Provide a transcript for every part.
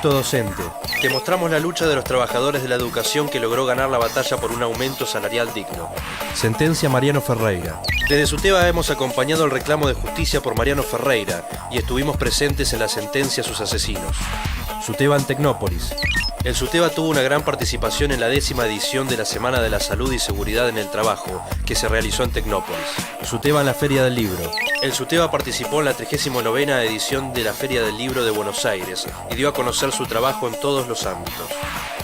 Conflicto docente. Te mostramos la lucha de los trabajadores de la educación que logró ganar la batalla por un aumento salarial digno. Sentencia Mariano Ferreira. Desde SUTEBA hemos acompañado el reclamo de justicia por Mariano Ferreira y estuvimos presentes en la sentencia a sus asesinos. SUTEBA en Tecnópolis. El SUTEBA tuvo una gran participación en la 10ª edición de la Semana de la Salud y Seguridad en el Trabajo, que se realizó en Tecnópolis. SUTEBA en la Feria del Libro. El SUTEBA participó en la 39ª edición de la Feria del Libro de Buenos Aires y dio a conocer su trabajo en todos los ámbitos.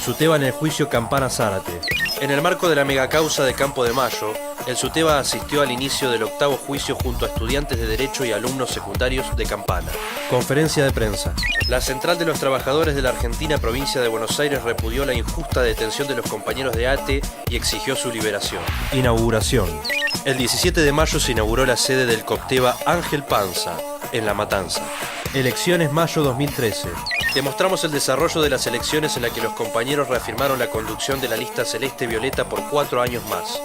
SUTEBA en el juicio Campana Zárate. En el marco de la megacausa de Campo de Mayo, el SUTEBA asistió al inicio del 8º juicio junto a estudiantes de Derecho y alumnos secundarios de Campana. Conferencia de prensa. La Central de los Trabajadores de la Argentina, provincia de Buenos Aires, repudió la injusta detención de los compañeros de ATE y exigió su liberación. Inauguración. El 17 de mayo se inauguró la sede del COPTEBA Ángel Panza, en La Matanza. Elecciones mayo 2013. Demostramos el desarrollo de las elecciones en la que los compañeros reafirmaron la conducción de la lista celeste-violeta por 4 años más.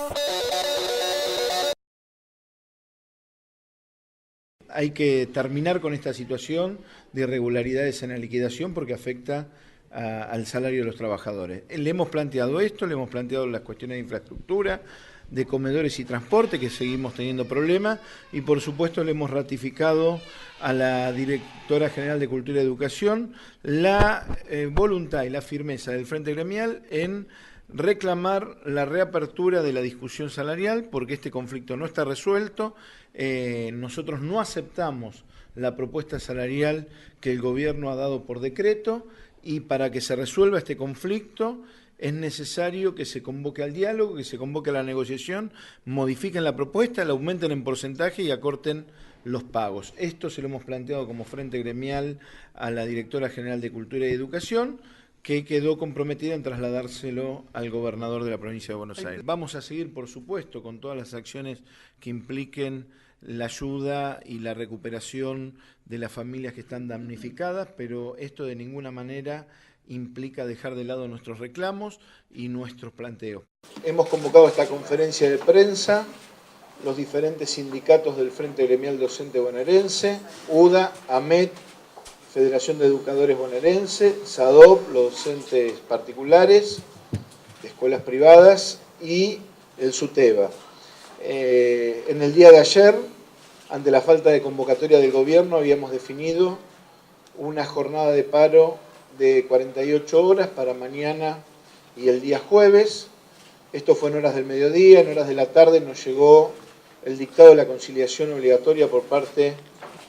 Hay que terminar con esta situación de irregularidades en la liquidación porque afecta al salario de los trabajadores. Le hemos planteado esto, le hemos planteado las cuestiones de infraestructura, de comedores y transporte, que seguimos teniendo problemas, y por supuesto le hemos ratificado a la Directora General de Cultura y Educación la voluntad y la firmeza del Frente Gremial en reclamar la reapertura de la discusión salarial porque este conflicto no está resuelto. Nosotros no aceptamos la propuesta salarial que el gobierno ha dado por decreto y para que se resuelva este conflicto es necesario que se convoque al diálogo, que se convoque a la negociación, modifiquen la propuesta, la aumenten en porcentaje y acorten los pagos. Esto se lo hemos planteado como Frente Gremial a la Directora General de Cultura y Educación, que quedó comprometida en trasladárselo al gobernador de la provincia de Buenos Aires. Vamos a seguir, por supuesto, con todas las acciones que impliquen la ayuda y la recuperación de las familias que están damnificadas, pero esto de ninguna manera implica dejar de lado nuestros reclamos y nuestros planteos. Hemos convocado esta conferencia de prensa los diferentes sindicatos del Frente Gremial Docente Bonaerense, UDA, AMET, Federación de Educadores Bonaerense, SADOP, los docentes particulares, de escuelas privadas y el SUTEBA. En el día de ayer, ante la falta de convocatoria del gobierno, habíamos definido una jornada de paro de 48 horas para mañana y el día jueves. Esto fue en horas del mediodía, en horas de la tarde nos llegó el dictado de la conciliación obligatoria por parte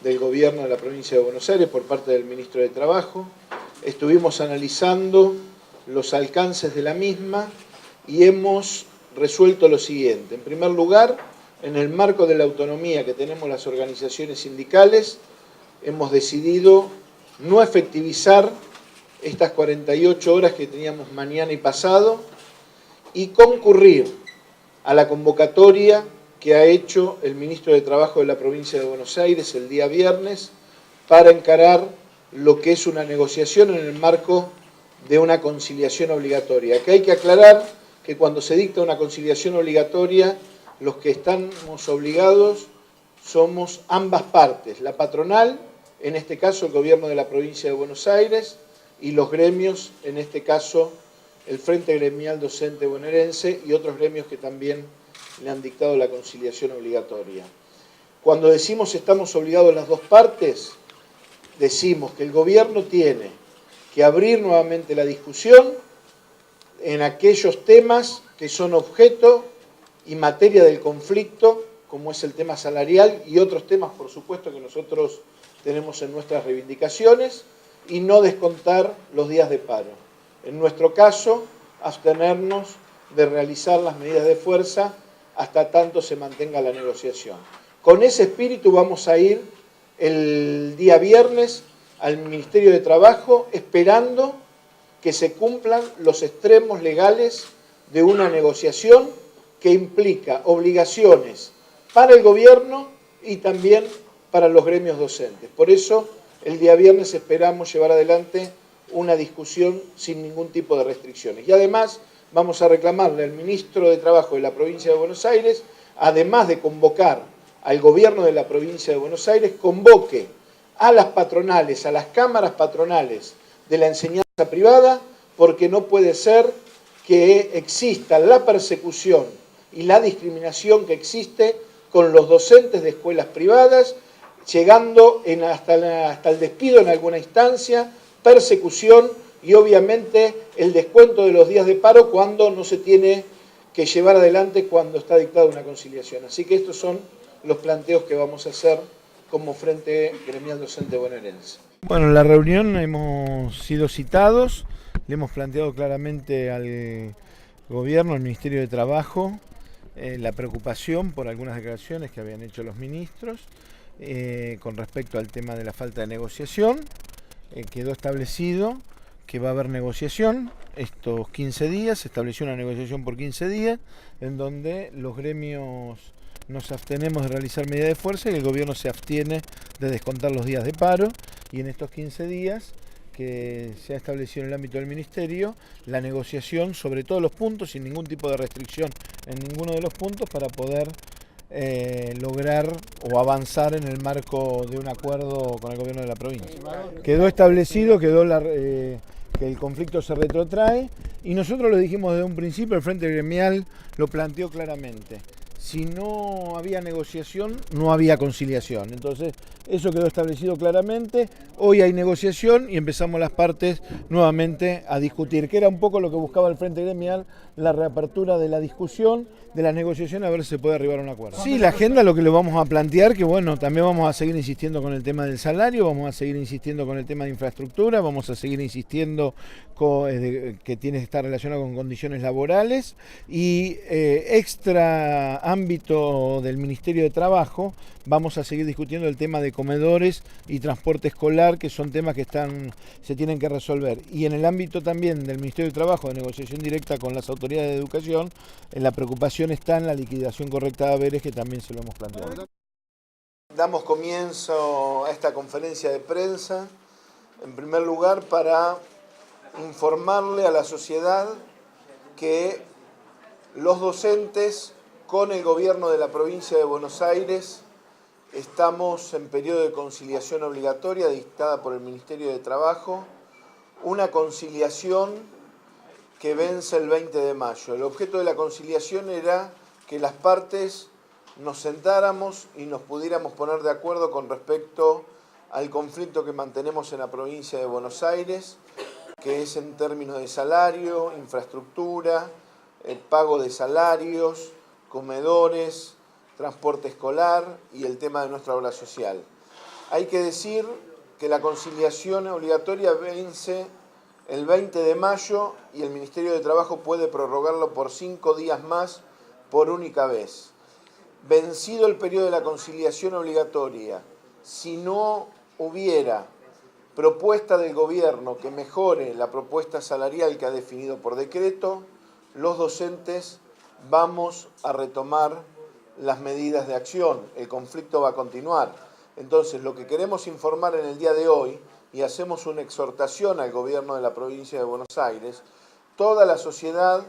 del gobierno de la provincia de Buenos Aires, por parte del ministro de Trabajo. Estuvimos analizando los alcances de la misma y hemos resuelto lo siguiente. En primer lugar, en el marco de la autonomía que tenemos las organizaciones sindicales, hemos decidido no efectivizar estas 48 horas que teníamos mañana y pasado y concurrir a la convocatoria que ha hecho el ministro de Trabajo de la provincia de Buenos Aires el día viernes para encarar lo que es una negociación en el marco de una conciliación obligatoria. Aquí hay que aclarar que cuando se dicta una conciliación obligatoria, los que estamos obligados somos ambas partes, la patronal, en este caso el gobierno de la provincia de Buenos Aires, y los gremios, en este caso el Frente Gremial Docente Bonaerense y otros gremios que también le han dictado la conciliación obligatoria. Cuando decimos estamos obligados las dos partes, decimos que el gobierno tiene que abrir nuevamente la discusión en aquellos temas que son objeto y materia del conflicto, como es el tema salarial y otros temas, por supuesto, que nosotros tenemos en nuestras reivindicaciones, y no descontar los días de paro. En nuestro caso, abstenernos de realizar las medidas de fuerza hasta tanto se mantenga la negociación. Con ese espíritu vamos a ir el día viernes al Ministerio de Trabajo esperando que se cumplan los extremos legales de una negociación que implica obligaciones para el gobierno y también para los gremios docentes. Por eso, el día viernes esperamos llevar adelante una discusión sin ningún tipo de restricciones. Y además vamos a reclamarle al ministro de Trabajo de la provincia de Buenos Aires, además de convocar al gobierno de la provincia de Buenos Aires, convoque a las patronales, a las cámaras patronales de la enseñanza privada, porque no puede ser que exista la persecución y la discriminación que existe con los docentes de escuelas privadas, llegando hasta el despido en alguna instancia, persecución y obviamente el descuento de los días de paro cuando no se tiene que llevar adelante cuando está dictada una conciliación. Así que estos son los planteos que vamos a hacer como Frente Gremial Docente Bonaerense. Bueno, en la reunión hemos sido citados, le hemos planteado claramente al Gobierno, al Ministerio de Trabajo, la preocupación por algunas declaraciones que habían hecho los ministros con respecto al tema de la falta de negociación. Quedó establecido que va a haber negociación estos 15 días, se estableció una negociación por 15 días, en donde los gremios nos abstenemos de realizar medidas de fuerza y el gobierno se abstiene de descontar los días de paro, y en estos 15 días que se ha establecido en el ámbito del ministerio, la negociación sobre todos los puntos, sin ningún tipo de restricción en ninguno de los puntos, para poder lograr o avanzar en el marco de un acuerdo con el gobierno de la provincia. Quedó establecido, que el conflicto se retrotrae, y nosotros lo dijimos desde un principio, el Frente Gremial lo planteó claramente. Si no había negociación, no había conciliación. Entonces, eso quedó establecido claramente. Hoy hay negociación y empezamos las partes nuevamente a discutir, que era un poco lo que buscaba el Frente Gremial, la reapertura de la discusión, de la negociación, a ver si se puede arribar a un acuerdo. Sí, la agenda, lo que le vamos a plantear, que bueno, también vamos a seguir insistiendo con el tema del salario, vamos a seguir insistiendo con el tema de infraestructura, vamos a seguir insistiendo que tiene que estar relacionado con condiciones laborales, y extra ámbito del Ministerio de Trabajo vamos a seguir discutiendo el tema de comedores y transporte escolar, que son temas que se tienen que resolver. Y en el ámbito también del Ministerio de Trabajo, de negociación directa con las autoridades de educación, la preocupación está en la liquidación correcta de haberes, que también se lo hemos planteado. Damos comienzo a esta conferencia de prensa, en primer lugar, para informarle a la sociedad que los docentes, con el gobierno de la provincia de Buenos Aires, estamos en periodo de conciliación obligatoria dictada por el Ministerio de Trabajo, una conciliación que vence el 20 de mayo. El objeto de la conciliación era que las partes nos sentáramos y nos pudiéramos poner de acuerdo con respecto al conflicto que mantenemos en la provincia de Buenos Aires, que es en términos de salario, infraestructura, pago de salarios, comedores, transporte escolar y el tema de nuestra obra social. Hay que decir que la conciliación obligatoria vence el 20 de mayo y el Ministerio de Trabajo puede prorrogarlo por 5 días más por única vez. Vencido el periodo de la conciliación obligatoria, si no hubiera propuesta del gobierno que mejore la propuesta salarial que ha definido por decreto, los docentes vamos a retomar las medidas de acción. El conflicto va a continuar. Entonces, lo que queremos informar en el día de hoy, y hacemos una exhortación al gobierno de la provincia de Buenos Aires, toda la sociedad,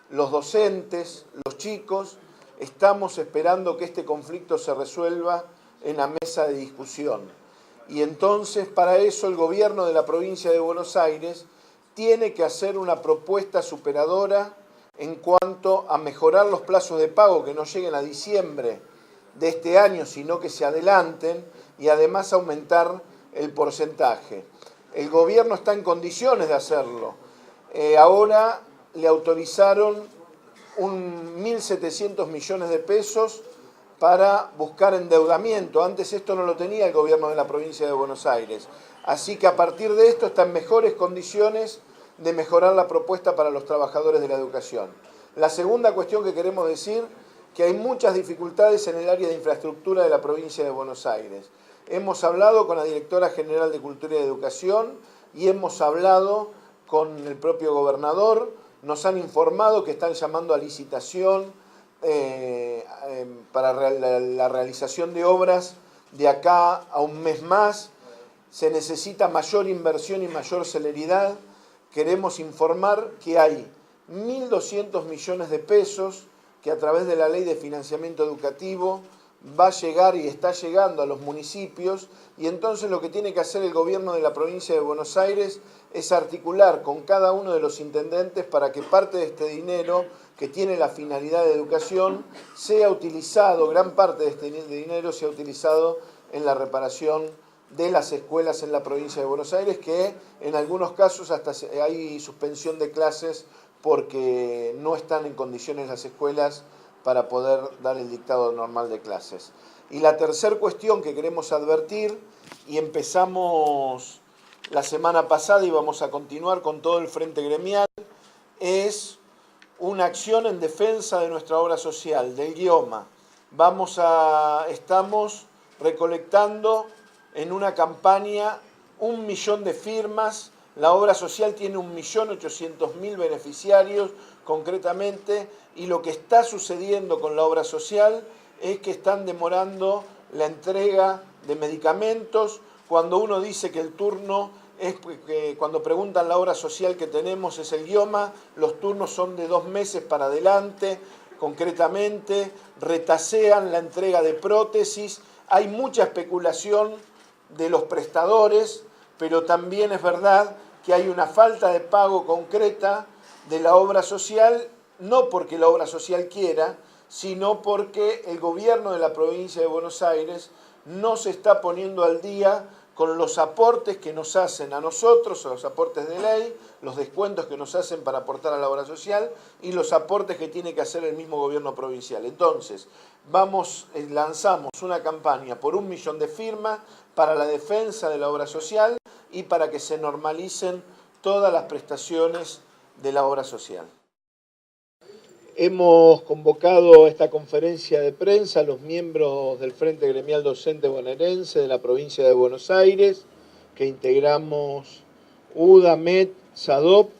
los docentes, los chicos, estamos esperando que este conflicto se resuelva en la mesa de discusión. Y entonces, para eso, el gobierno de la provincia de Buenos Aires tiene que hacer una propuesta superadora en cuanto a mejorar los plazos de pago, que no lleguen a diciembre de este año, sino que se adelanten, y además aumentar el porcentaje. El gobierno está en condiciones de hacerlo. Ahora le autorizaron 1.700 millones de pesos para buscar endeudamiento. Antes esto no lo tenía el gobierno de la provincia de Buenos Aires. Así que a partir de esto está en mejores condiciones de mejorar la propuesta para los trabajadores de la educación. La segunda cuestión que queremos decir, que hay muchas dificultades en el área de infraestructura de la provincia de Buenos Aires. Hemos hablado con la Directora General de Cultura y Educación y hemos hablado con el propio gobernador. Nos han informado que están llamando a licitación para la realización de obras de acá a un mes más. Se necesita mayor inversión y mayor celeridad. Queremos informar que hay 1.200 millones de pesos que a través de la Ley de Financiamiento Educativo va a llegar y está llegando a los municipios, y entonces lo que tiene que hacer el gobierno de la provincia de Buenos Aires es articular con cada uno de los intendentes para que parte de este dinero que tiene la finalidad de educación sea utilizado, gran parte de este dinero sea utilizado en la reparación de las escuelas en la provincia de Buenos Aires, que en algunos casos hasta hay suspensión de clases porque no están en condiciones las escuelas para poder dar el dictado normal de clases. Y la tercera cuestión que queremos advertir, y empezamos la semana pasada y vamos a continuar con todo el frente gremial, es una acción en defensa de nuestra obra social, del Guioma. Estamos recolectando en una campaña 1 millón de firmas. La obra social tiene 1.800.000 beneficiarios concretamente, y lo que está sucediendo con la obra social es que están demorando la entrega de medicamentos. Cuando uno dice que el turno es, cuando preguntan la obra social que tenemos es el Guioma, los turnos son de 2 meses para adelante, concretamente, retasean la entrega de prótesis, hay mucha especulación de los prestadores, pero también es verdad que hay una falta de pago concreta de la obra social, no porque la obra social quiera, sino porque el gobierno de la provincia de Buenos Aires no se está poniendo al día con los aportes que nos hacen a nosotros, los aportes de ley, los descuentos que nos hacen para aportar a la obra social y los aportes que tiene que hacer el mismo gobierno provincial. Entonces, lanzamos una campaña por 1 millón de firmas para la defensa de la obra social y para que se normalicen todas las prestaciones de la obra social. Hemos convocado a esta conferencia de prensa a los miembros del Frente Gremial Docente Bonaerense de la provincia de Buenos Aires, que integramos UDA, MET, SADOP,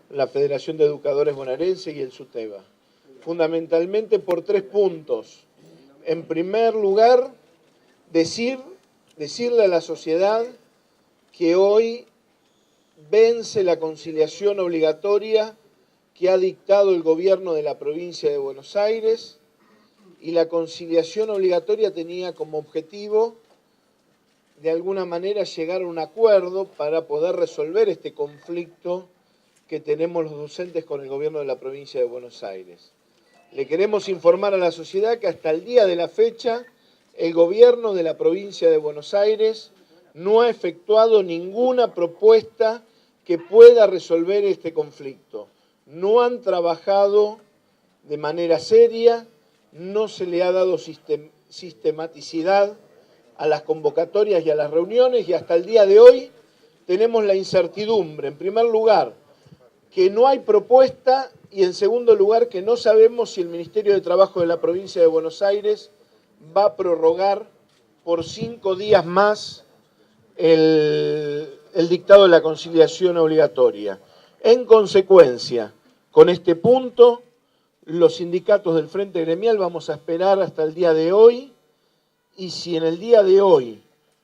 la Federación de Educadores Bonaerenses y el SUTEBA. Fundamentalmente por 3 puntos. En primer lugar, decirle a la sociedad que hoy vence la conciliación obligatoria que ha dictado el gobierno de la provincia de Buenos Aires, y la conciliación obligatoria tenía como objetivo, de alguna manera, llegar a un acuerdo para poder resolver este conflicto que tenemos los docentes con el gobierno de la provincia de Buenos Aires. Le queremos informar a la sociedad que hasta el día de la fecha, el gobierno de la provincia de Buenos Aires no ha efectuado ninguna propuesta que pueda resolver este conflicto. No han trabajado de manera seria, no se le ha dado sistematicidad a las convocatorias y a las reuniones, y hasta el día de hoy tenemos la incertidumbre, en primer lugar, que no hay propuesta, y en segundo lugar, que no sabemos si el Ministerio de Trabajo de la provincia de Buenos Aires va a prorrogar por 5 días más el dictado de la conciliación obligatoria. En consecuencia, con este punto, los sindicatos del Frente Gremial vamos a esperar hasta el día de hoy, y si en el día de hoy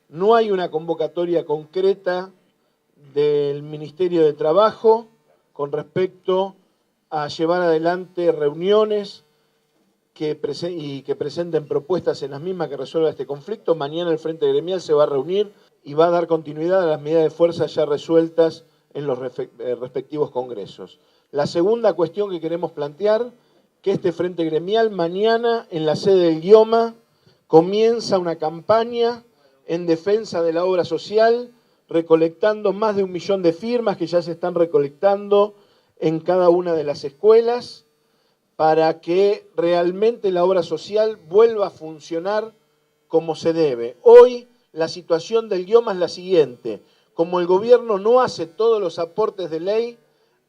no hay una convocatoria concreta del Ministerio de Trabajo con respecto a llevar adelante reuniones que presenten propuestas en las mismas que resuelva este conflicto, mañana el Frente Gremial se va a reunir y va a dar continuidad a las medidas de fuerza ya resueltas en los respectivos congresos. La segunda cuestión que queremos plantear, que este Frente Gremial mañana en la sede del Guioma comienza una campaña en defensa de la obra social, recolectando más de 1 millón de firmas que ya se están recolectando en cada una de las escuelas, para que realmente la obra social vuelva a funcionar como se debe. Hoy la situación del Guioma es la siguiente: como el gobierno no hace todos los aportes de ley,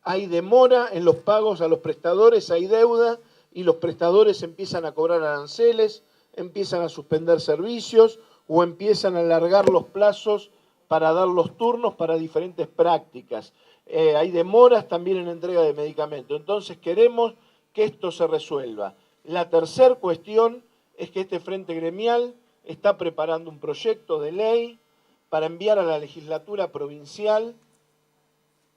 hay demora en los pagos a los prestadores, hay deuda, y los prestadores empiezan a cobrar aranceles, empiezan a suspender servicios o empiezan a alargar los plazos para dar los turnos para diferentes prácticas. Hay demoras también en entrega de medicamentos. Entonces queremos que esto se resuelva. La tercera cuestión es que este Frente Gremial está preparando un proyecto de ley para enviar a la legislatura provincial,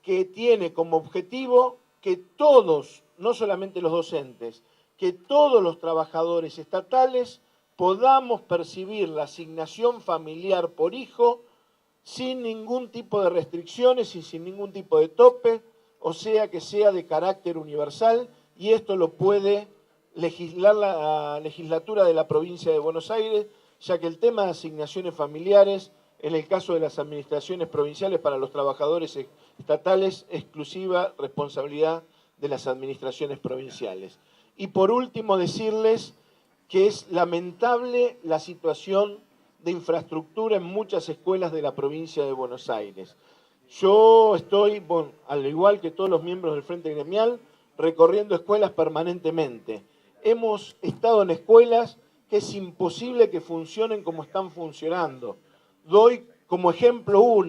que tiene como objetivo que todos, no solamente los docentes, que todos los trabajadores estatales podamos percibir la asignación familiar por hijo sin ningún tipo de restricciones y sin ningún tipo de tope, o sea que sea de carácter universal, y esto lo puede legislar la legislatura de la provincia de Buenos Aires, ya que el tema de asignaciones familiares, en el caso de las administraciones provinciales para los trabajadores estatales, exclusiva responsabilidad de las administraciones provinciales. Y por último decirles que es lamentable la situación de infraestructura en muchas escuelas de la provincia de Buenos Aires. Yo estoy, bueno, al igual que todos los miembros del Frente Gremial, recorriendo escuelas permanentemente. Hemos estado en escuelas que es imposible que funcionen como están funcionando. Doy como ejemplo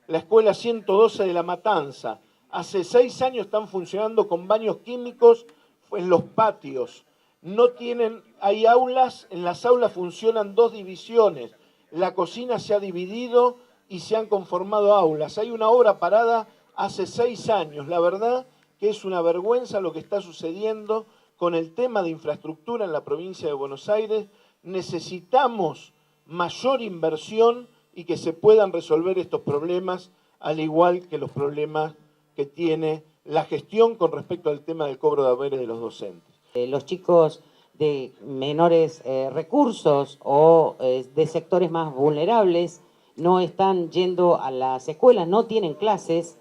la escuela 112 de La Matanza. Hace 6 años están funcionando con baños químicos en los patios. No tienen, hay aulas, en las aulas funcionan 2 divisiones. La cocina se ha dividido y se han conformado aulas. Hay una obra parada hace 6 años. La verdad que es una vergüenza lo que está sucediendo con el tema de infraestructura en la provincia de Buenos Aires. Necesitamos mayor inversión y que se puedan resolver estos problemas, al igual que los problemas que tiene la gestión con respecto al tema del cobro de haberes de los docentes. Los chicos de menores recursos o de sectores más vulnerables no están yendo a las escuelas, no tienen clases,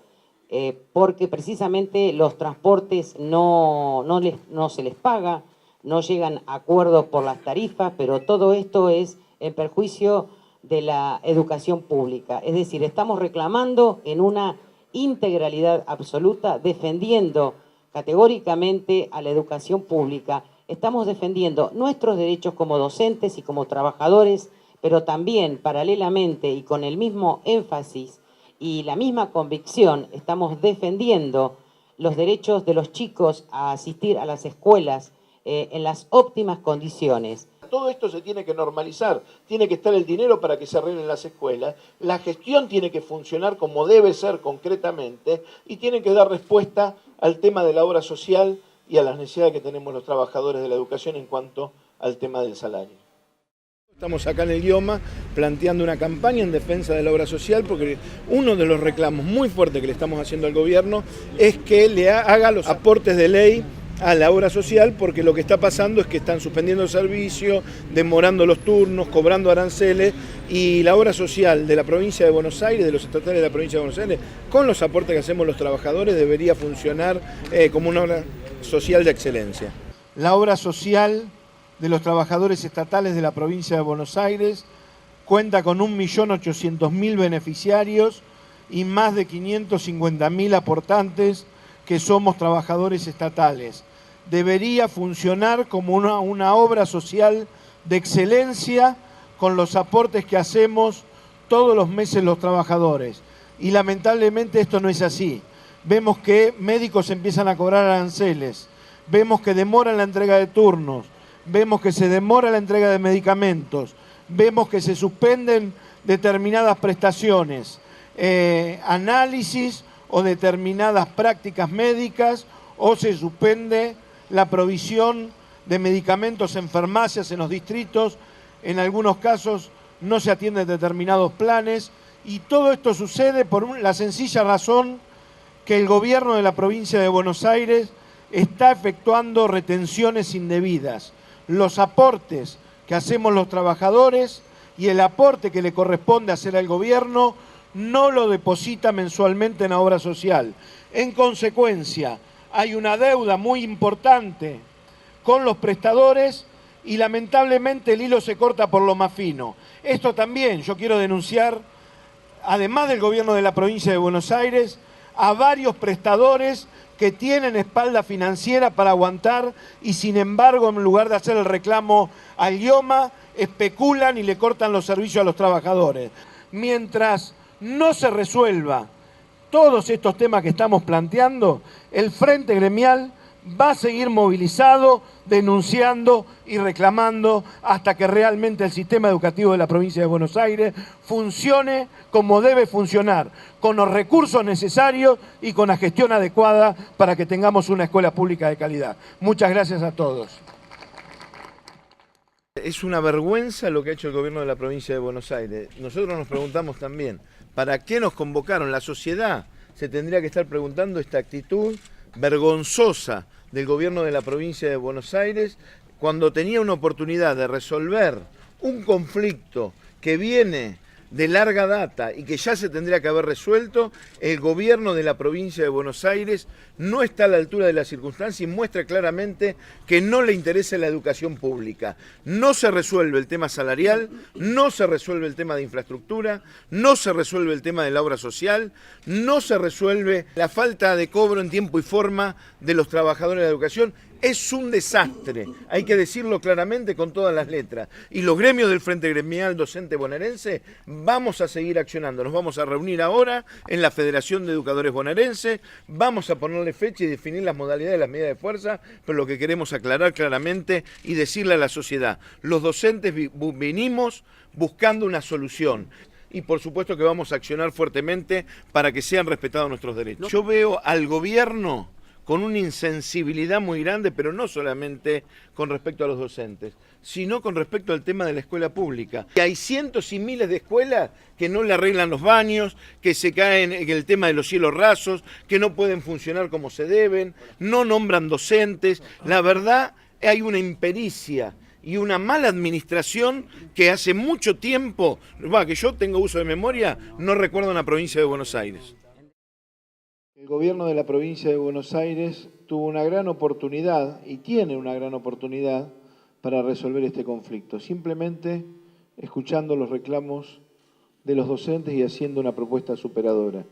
porque precisamente los transportes no se les paga, no llegan a acuerdos por las tarifas, pero todo esto es en perjuicio de la educación pública. Es decir, estamos reclamando en una integralidad absoluta, defendiendo categóricamente a la educación pública. Estamos defendiendo nuestros derechos como docentes y como trabajadores, pero también paralelamente y con el mismo énfasis y la misma convicción estamos defendiendo los derechos de los chicos a asistir a las escuelas en las óptimas condiciones. Todo esto se tiene que normalizar, tiene que estar el dinero para que se arreglen las escuelas, la gestión tiene que funcionar como debe ser concretamente y tiene que dar respuesta al tema de la obra social y a las necesidades que tenemos los trabajadores de la educación en cuanto al tema del salario. Estamos acá en el IOMA planteando una campaña en defensa de la obra social porque uno de los reclamos muy fuertes que le estamos haciendo al gobierno es que le haga los aportes de ley a la obra social, porque lo que está pasando es que están suspendiendo el servicio, demorando los turnos, cobrando aranceles, y la obra social de la provincia de Buenos Aires, de los estatales de la provincia de Buenos Aires, con los aportes que hacemos los trabajadores, debería funcionar como una obra social de excelencia. La obra social de los trabajadores estatales de la provincia de Buenos Aires cuenta con 1.800.000 beneficiarios y más de 550.000 aportantes que somos trabajadores estatales. Debería funcionar como una obra social de excelencia con los aportes que hacemos todos los meses los trabajadores. Y lamentablemente esto no es así. Vemos que médicos empiezan a cobrar aranceles, vemos que demoran la entrega de turnos, vemos que se demora la entrega de medicamentos, vemos que se suspenden determinadas prestaciones, análisis o determinadas prácticas médicas, o se suspende la provisión de medicamentos en farmacias en los distritos, en algunos casos no se atienden determinados planes, y todo esto sucede por la sencilla razón que el gobierno de la provincia de Buenos Aires está efectuando retenciones indebidas. Los aportes que hacemos los trabajadores y el aporte que le corresponde hacer al gobierno no lo deposita mensualmente en la obra social. En consecuencia, hay una deuda muy importante con los prestadores y lamentablemente el hilo se corta por lo más fino. Esto también yo quiero denunciar, además del gobierno de la provincia de Buenos Aires, a varios prestadores que tienen espalda financiera para aguantar y sin embargo, en lugar de hacer el reclamo al IOMA, especulan y le cortan los servicios a los trabajadores. Mientras no se resuelva todos estos temas que estamos planteando, el Frente Gremial va a seguir movilizado, denunciando y reclamando hasta que realmente el sistema educativo de la provincia de Buenos Aires funcione como debe funcionar, con los recursos necesarios y con la gestión adecuada para que tengamos una escuela pública de calidad. Muchas gracias a todos. Es una vergüenza lo que ha hecho el gobierno de la provincia de Buenos Aires. Nosotros nos preguntamos también, ¿Para qué nos convocaron? La sociedad se tendría que estar preguntando esta actitud vergonzosa del gobierno de la provincia de Buenos Aires cuando tenía una oportunidad de resolver un conflicto que viene de larga data y que ya se tendría que haber resuelto. El gobierno de la provincia de Buenos Aires no está a la altura de las circunstancias y muestra claramente que no le interesa la educación pública. No se resuelve el tema salarial, no se resuelve el tema de infraestructura, no se resuelve el tema de la obra social, no se resuelve la falta de cobro en tiempo y forma de los trabajadores de la educación. Es un desastre, hay que decirlo claramente con todas las letras. Y los gremios del Frente Gremial Docente Bonaerense vamos a seguir accionando. Nos vamos a reunir ahora en la Federación de Educadores Bonaerenses, vamos a ponerle fecha y definir las modalidades de las medidas de fuerza, pero lo que queremos aclarar claramente y decirle a la sociedad, los docentes venimos buscando una solución. Y por supuesto que vamos a accionar fuertemente para que sean respetados nuestros derechos. Yo veo al gobierno con una insensibilidad muy grande, pero no solamente con respecto a los docentes, sino con respecto al tema de la escuela pública. Y hay cientos y miles de escuelas que no le arreglan los baños, que se caen en el tema de los cielos rasos, que no pueden funcionar como se deben, no nombran docentes. La verdad, hay una impericia y una mala administración que hace mucho tiempo, que yo tengo uso de memoria, no recuerdo en la provincia de Buenos Aires. El gobierno de la provincia de Buenos Aires tuvo una gran oportunidad y tiene una gran oportunidad para resolver este conflicto, simplemente escuchando los reclamos de los docentes y haciendo una propuesta superadora.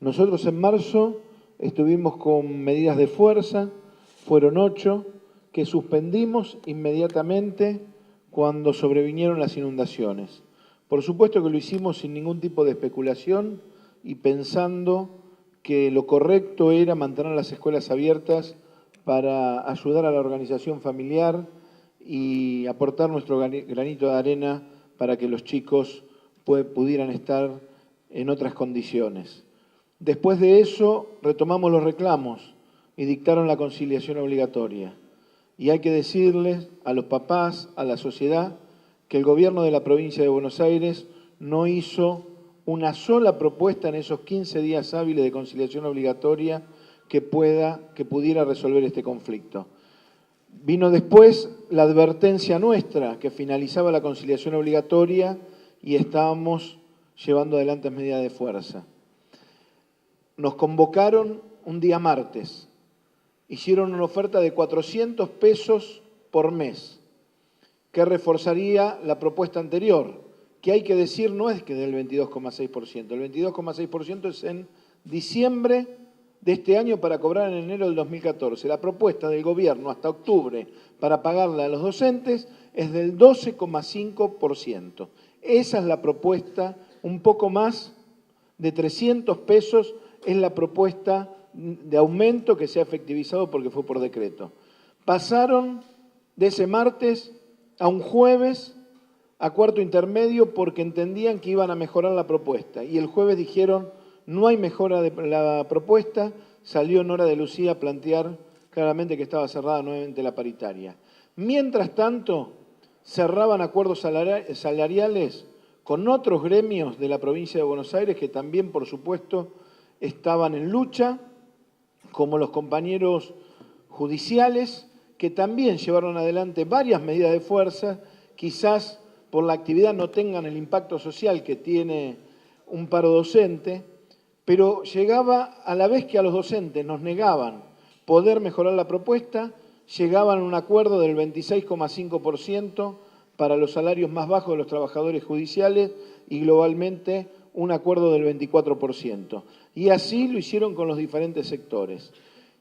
Nosotros en marzo estuvimos con medidas de fuerza, fueron 8, que suspendimos inmediatamente cuando sobrevinieron las inundaciones. Por supuesto que lo hicimos sin ningún tipo de especulación y pensando que lo correcto era mantener las escuelas abiertas para ayudar a la organización familiar y aportar nuestro granito de arena para que los chicos pudieran estar en otras condiciones. Después de eso retomamos los reclamos y dictaron la conciliación obligatoria. Y hay que decirles a los papás, a la sociedad, que el gobierno de la provincia de Buenos Aires no hizo una sola propuesta en esos 15 días hábiles de conciliación obligatoria que pudiera resolver este conflicto. Vino después la advertencia nuestra, que finalizaba la conciliación obligatoria y estábamos llevando adelante medidas de fuerza. Nos convocaron un día martes, hicieron una oferta de 400 pesos por mes, que reforzaría la propuesta anterior, que hay que decir no es que del 22,6%. El 22,6% es en diciembre de este año para cobrar en enero del 2014. La propuesta del gobierno hasta octubre para pagarla a los docentes es del 12,5%. Esa es la propuesta, un poco más de 300 pesos es la propuesta de aumento que se ha efectivizado porque fue por decreto. Pasaron de ese martes a un jueves a cuarto intermedio porque entendían que iban a mejorar la propuesta. Y el jueves dijeron, no hay mejora de la propuesta, salió Nora de Lucía a plantear claramente que estaba cerrada nuevamente la paritaria. Mientras tanto, cerraban acuerdos salariales con otros gremios de la provincia de Buenos Aires que también, por supuesto, estaban en lucha, como los compañeros judiciales, que también llevaron adelante varias medidas de fuerza, quizás por la actividad no tengan el impacto social que tiene un paro docente, pero llegaba a la vez que a los docentes nos negaban poder mejorar la propuesta, llegaban a un acuerdo del 26,5% para los salarios más bajos de los trabajadores judiciales y globalmente un acuerdo del 24%. Y así lo hicieron con los diferentes sectores.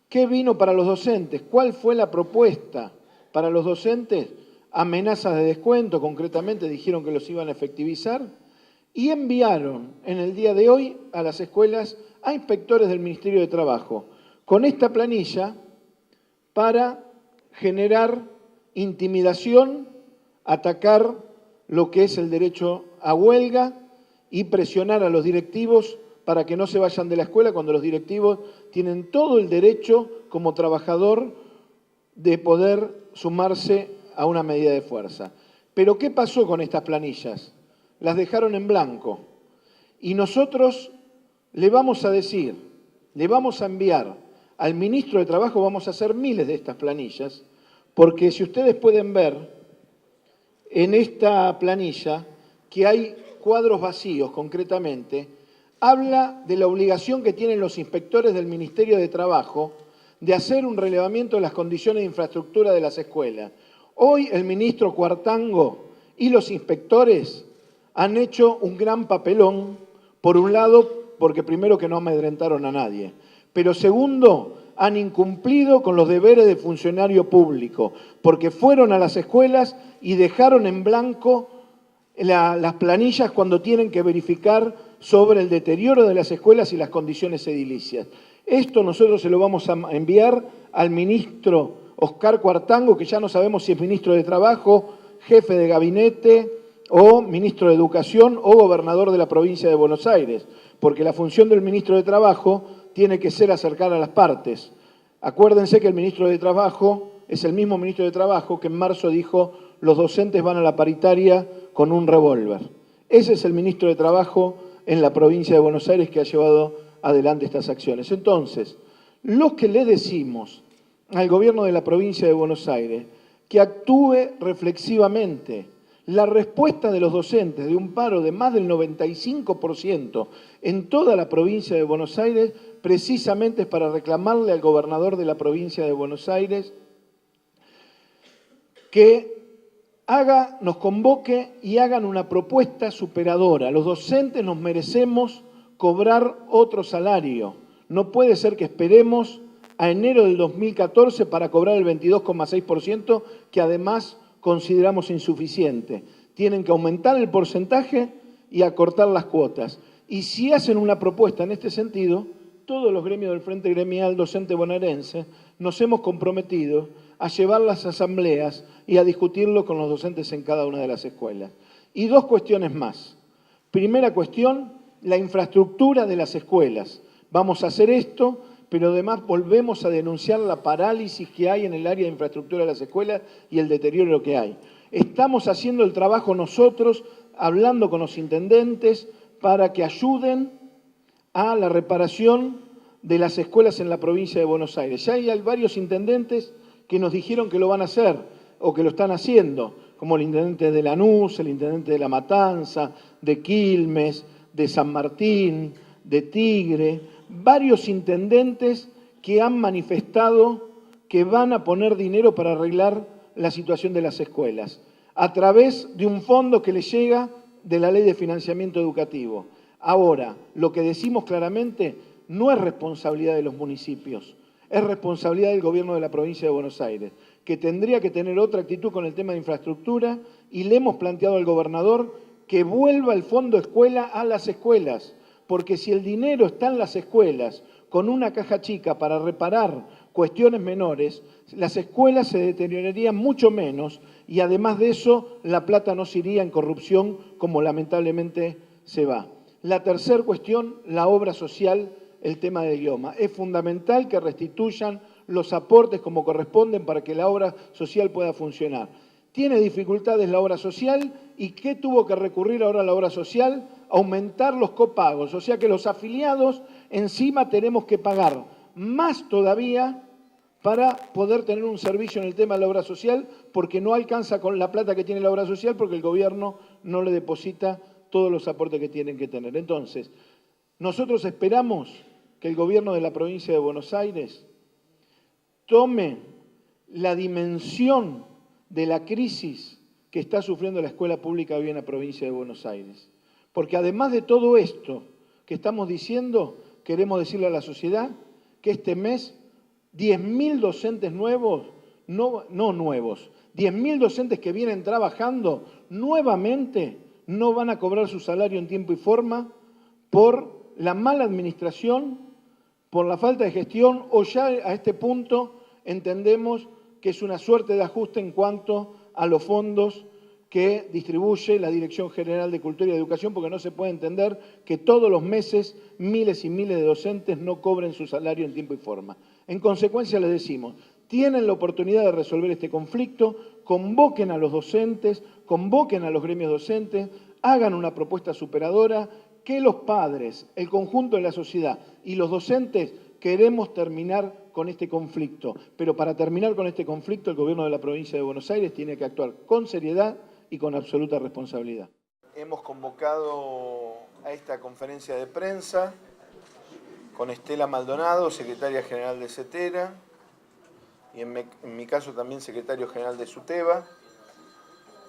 ¿Qué vino para los docentes? ¿Cuál fue la propuesta para los docentes? Amenazas de descuento, concretamente dijeron que los iban a efectivizar, y enviaron en el día de hoy a las escuelas a inspectores del Ministerio de Trabajo con esta planilla para generar intimidación, atacar lo que es el derecho a huelga y presionar a los directivos para que no se vayan de la escuela cuando los directivos tienen todo el derecho como trabajador de poder sumarse a una medida de fuerza. Pero ¿qué pasó con estas planillas? Las dejaron en blanco Y nosotros le vamos a decir, le vamos a enviar al ministro de Trabajo, vamos a hacer miles de estas planillas, porque si ustedes pueden ver en esta planilla que hay cuadros vacíos concretamente, habla de la obligación que tienen los inspectores del Ministerio de Trabajo de hacer un relevamiento de las condiciones de infraestructura de las escuelas. Hoy el ministro Cuartango y los inspectores han hecho un gran papelón, por un lado, porque primero que no amedrentaron a nadie, pero segundo, han incumplido con los deberes de funcionario público, porque fueron a las escuelas y dejaron en blanco las planillas cuando tienen que verificar sobre el deterioro de las escuelas y las condiciones edilicias. Esto nosotros se lo vamos a enviar al ministro Oscar Cuartango, que ya no sabemos si es ministro de Trabajo, jefe de gabinete o ministro de Educación o gobernador de la provincia de Buenos Aires, porque la función del ministro de Trabajo tiene que ser acercar a las partes. Acuérdense que el ministro de Trabajo es el mismo ministro de Trabajo que en marzo dijo los docentes van a la paritaria con un revólver. Ese es el ministro de Trabajo en la provincia de Buenos Aires que ha llevado adelante estas acciones. Entonces, lo que le decimos al gobierno de la provincia de Buenos Aires, que actúe reflexivamente. La respuesta de los docentes de un paro de más del 95% en toda la provincia de Buenos Aires, precisamente es para reclamarle al gobernador de la provincia de Buenos Aires que nos convoque y hagan una propuesta superadora. Los docentes nos merecemos cobrar otro salario. No puede ser que esperemos a enero del 2014 para cobrar el 22,6%, que además consideramos insuficiente. Tienen que aumentar el porcentaje y acortar las cuotas. Y si hacen una propuesta en este sentido, todos los gremios del Frente Gremial Docente Bonaerense nos hemos comprometido a llevar las asambleas y a discutirlo con los docentes en cada una de las escuelas. Y dos cuestiones más. Primera cuestión, la infraestructura de las escuelas. Vamos a hacer esto, pero además volvemos a denunciar la parálisis que hay en el área de infraestructura de las escuelas y el deterioro que hay. Estamos haciendo el trabajo nosotros, hablando con los intendentes, para que ayuden a la reparación de las escuelas en la provincia de Buenos Aires. Ya hay varios intendentes que nos dijeron que lo van a hacer o que lo están haciendo, como el intendente de Lanús, el intendente de La Matanza, de Quilmes, de San Martín, de Tigre, varios intendentes que han manifestado que van a poner dinero para arreglar la situación de las escuelas, a través de un fondo que les llega de la Ley de Financiamiento Educativo. Ahora, lo que decimos claramente no es responsabilidad de los municipios, es responsabilidad del gobierno de la provincia de Buenos Aires, que tendría que tener otra actitud con el tema de infraestructura, y le hemos planteado al gobernador que vuelva el fondo escuela a las escuelas, porque si el dinero está en las escuelas con una caja chica para reparar cuestiones menores, las escuelas se deteriorarían mucho menos y además de eso la plata no se iría en corrupción como lamentablemente se va. La tercera cuestión, la obra social, el tema del idioma. Es fundamental que restituyan los aportes como corresponden para que la obra social pueda funcionar. Tiene dificultades la obra social y ¿qué tuvo que recurrir ahora a la obra social? Aumentar los copagos, o sea que los afiliados encima tenemos que pagar más todavía para poder tener un servicio en el tema de la obra social, porque no alcanza con la plata que tiene la obra social, porque el gobierno no le deposita todos los aportes que tienen que tener. Entonces, nosotros esperamos que el gobierno de la provincia de Buenos Aires tome la dimensión de la crisis que está sufriendo la escuela pública hoy en la provincia de Buenos Aires. Porque además de todo esto que estamos diciendo, queremos decirle a la sociedad que este mes 10.000 docentes nuevos, no nuevos, 10.000 docentes que vienen trabajando nuevamente no van a cobrar su salario en tiempo y forma por la mala administración, por la falta de gestión, o ya a este punto entendemos que es una suerte de ajuste en cuanto a los fondos que distribuye la Dirección General de Cultura y Educación, porque no se puede entender que todos los meses miles y miles de docentes no cobren su salario en tiempo y forma. En consecuencia, les decimos, tienen la oportunidad de resolver este conflicto, convoquen a los docentes, convoquen a los gremios docentes, hagan una propuesta superadora, que los padres, el conjunto de la sociedad y los docentes queremos terminar con este conflicto. Pero para terminar con este conflicto, el gobierno de la provincia de Buenos Aires tiene que actuar con seriedad y con absoluta responsabilidad. Hemos convocado a esta conferencia de prensa con Estela Maldonado, secretaria general de CETERA, y en mi caso también secretario general de SUTEBA,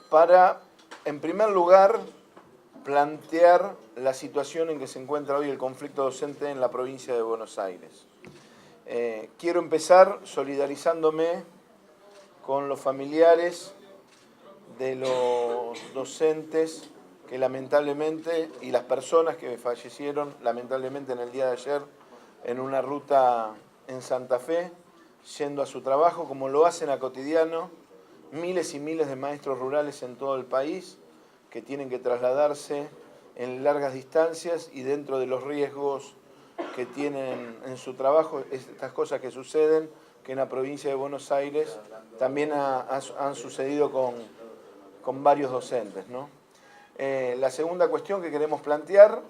para, en primer lugar, plantear la situación en que se encuentra hoy el conflicto docente en la provincia de Buenos Aires. Quiero empezar solidarizándome con los familiares de los docentes que lamentablemente, y las personas que fallecieron lamentablemente en el día de ayer en una ruta en Santa Fe, yendo a su trabajo, como lo hacen a cotidiano miles y miles de maestros rurales en todo el país, que tienen que trasladarse en largas distancias y dentro de los riesgos que tienen en su trabajo, estas cosas que suceden, que en la provincia de Buenos Aires también han sucedido con varios docentes, ¿no? La segunda cuestión que queremos plantear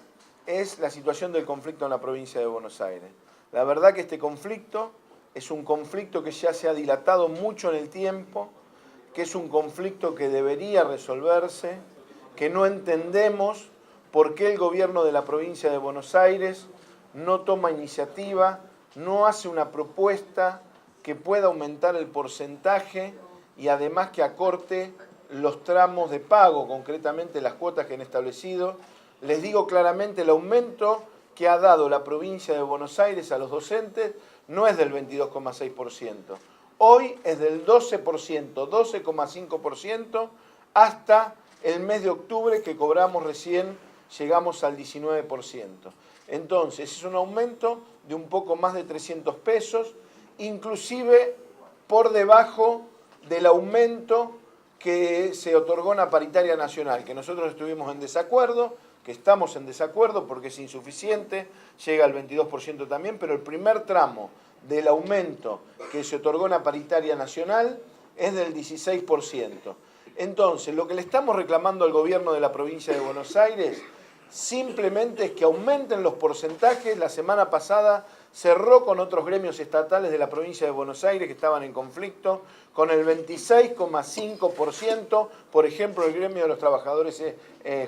es la situación del conflicto en la provincia de Buenos Aires. La verdad que este conflicto es un conflicto que ya se ha dilatado mucho en el tiempo, que es un conflicto que debería resolverse, que no entendemos por qué el gobierno de la provincia de Buenos Aires no toma iniciativa, no hace una propuesta que pueda aumentar el porcentaje y además que acorte los tramos de pago, concretamente las cuotas que han establecido. Les digo claramente, el aumento que ha dado la provincia de Buenos Aires a los docentes no es del 22,6%. Hoy es del 12%, 12,5% hasta el mes de octubre que cobramos recién, llegamos al 19%. Entonces es un aumento de un poco más de 300 pesos, inclusive por debajo del aumento que se otorgó en la paritaria nacional, que nosotros estuvimos en desacuerdo, que estamos en desacuerdo porque es insuficiente, llega al 22% también, pero el primer tramo del aumento que se otorgó en la paritaria nacional es del 16%. Entonces, lo que le estamos reclamando al gobierno de la provincia de Buenos Aires simplemente es que aumenten los porcentajes. La semana pasada cerró con otros gremios estatales de la provincia de Buenos Aires que estaban en conflicto, con el 26,5%, por ejemplo, el gremio de los trabajadores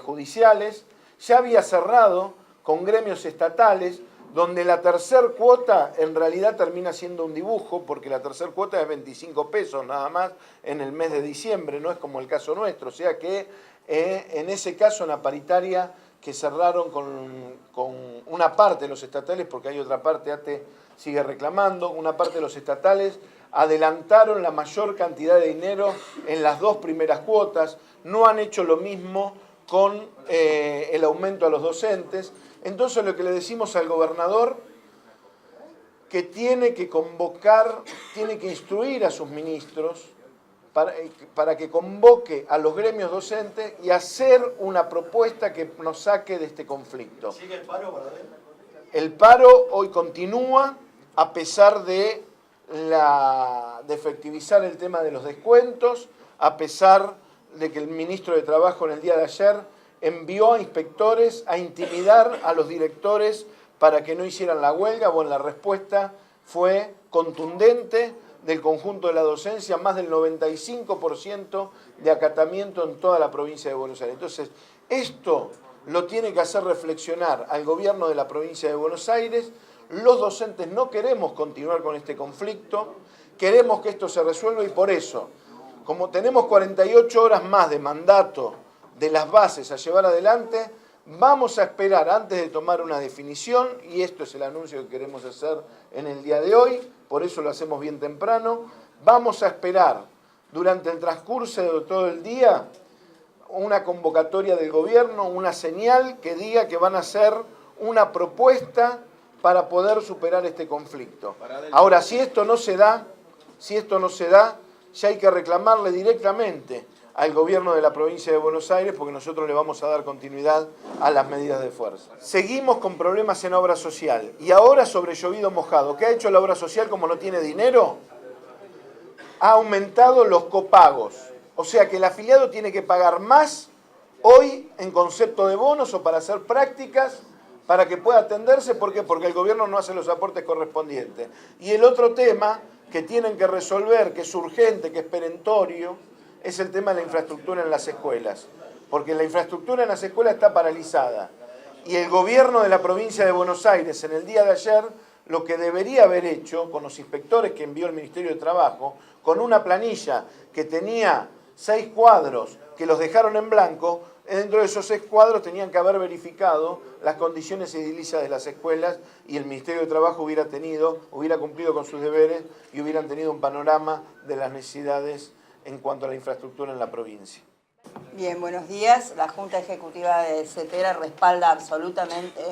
judiciales. Ya había cerrado con gremios estatales, donde la tercer cuota en realidad termina siendo un dibujo, porque la tercer cuota es 25 pesos nada más en el mes de diciembre, no es como el caso nuestro. O sea que en ese caso, en la paritaria que cerraron con una parte de los estatales, porque hay otra parte, ATE sigue reclamando, una parte de los estatales adelantaron la mayor cantidad de dinero en las dos primeras cuotas, no han hecho lo mismo con el aumento a los docentes. Entonces lo que le decimos al gobernador, que tiene que convocar, tiene que instruir a sus ministros para que convoque a los gremios docentes y hacer una propuesta que nos saque de este conflicto. ¿Sigue el paro, verdad? El paro hoy continúa, a pesar de efectivizar el tema de los descuentos, a pesar de que el ministro de Trabajo en el día de ayer envió a inspectores a intimidar a los directores para que no hicieran la huelga. Bueno, la respuesta fue contundente del conjunto de la docencia, más del 95% de acatamiento en toda la provincia de Buenos Aires. Entonces, esto lo tiene que hacer reflexionar al gobierno de la provincia de Buenos Aires. Los docentes no queremos continuar con este conflicto, queremos que esto se resuelva y por eso, como tenemos 48 horas más de mandato de las bases a llevar adelante, vamos a esperar antes de tomar una definición, y esto es el anuncio que queremos hacer en el día de hoy, por eso lo hacemos bien temprano. Vamos a esperar durante el transcurso de todo el día una convocatoria del gobierno, una señal que diga que van a hacer una propuesta para poder superar este conflicto. Ahora, si esto no se da, ya hay que reclamarle directamente al gobierno de la provincia de Buenos Aires, porque nosotros le vamos a dar continuidad a las medidas de fuerza. Seguimos con problemas en obra social, y ahora sobre llovido mojado. ¿Qué ha hecho la obra social como no tiene dinero? Ha aumentado los copagos, o sea que el afiliado tiene que pagar más hoy en concepto de bonos o para hacer prácticas para que pueda atenderse. ¿Por qué? Porque el gobierno no hace los aportes correspondientes. Y el otro tema que tienen que resolver, que es urgente, que es perentorio, es el tema de la infraestructura en las escuelas. Porque la infraestructura en las escuelas está paralizada. Y el gobierno de la provincia de Buenos Aires, en el día de ayer, lo que debería haber hecho con los inspectores que envió el Ministerio de Trabajo, con una planilla que tenía 6 cuadros que los dejaron en blanco, dentro de esos 6 cuadros tenían que haber verificado las condiciones edilicias de las escuelas y el Ministerio de Trabajo hubiera cumplido con sus deberes y hubieran tenido un panorama de las necesidades en cuanto a la infraestructura en la provincia. Bien, buenos días. La Junta Ejecutiva de CETERA respalda absolutamente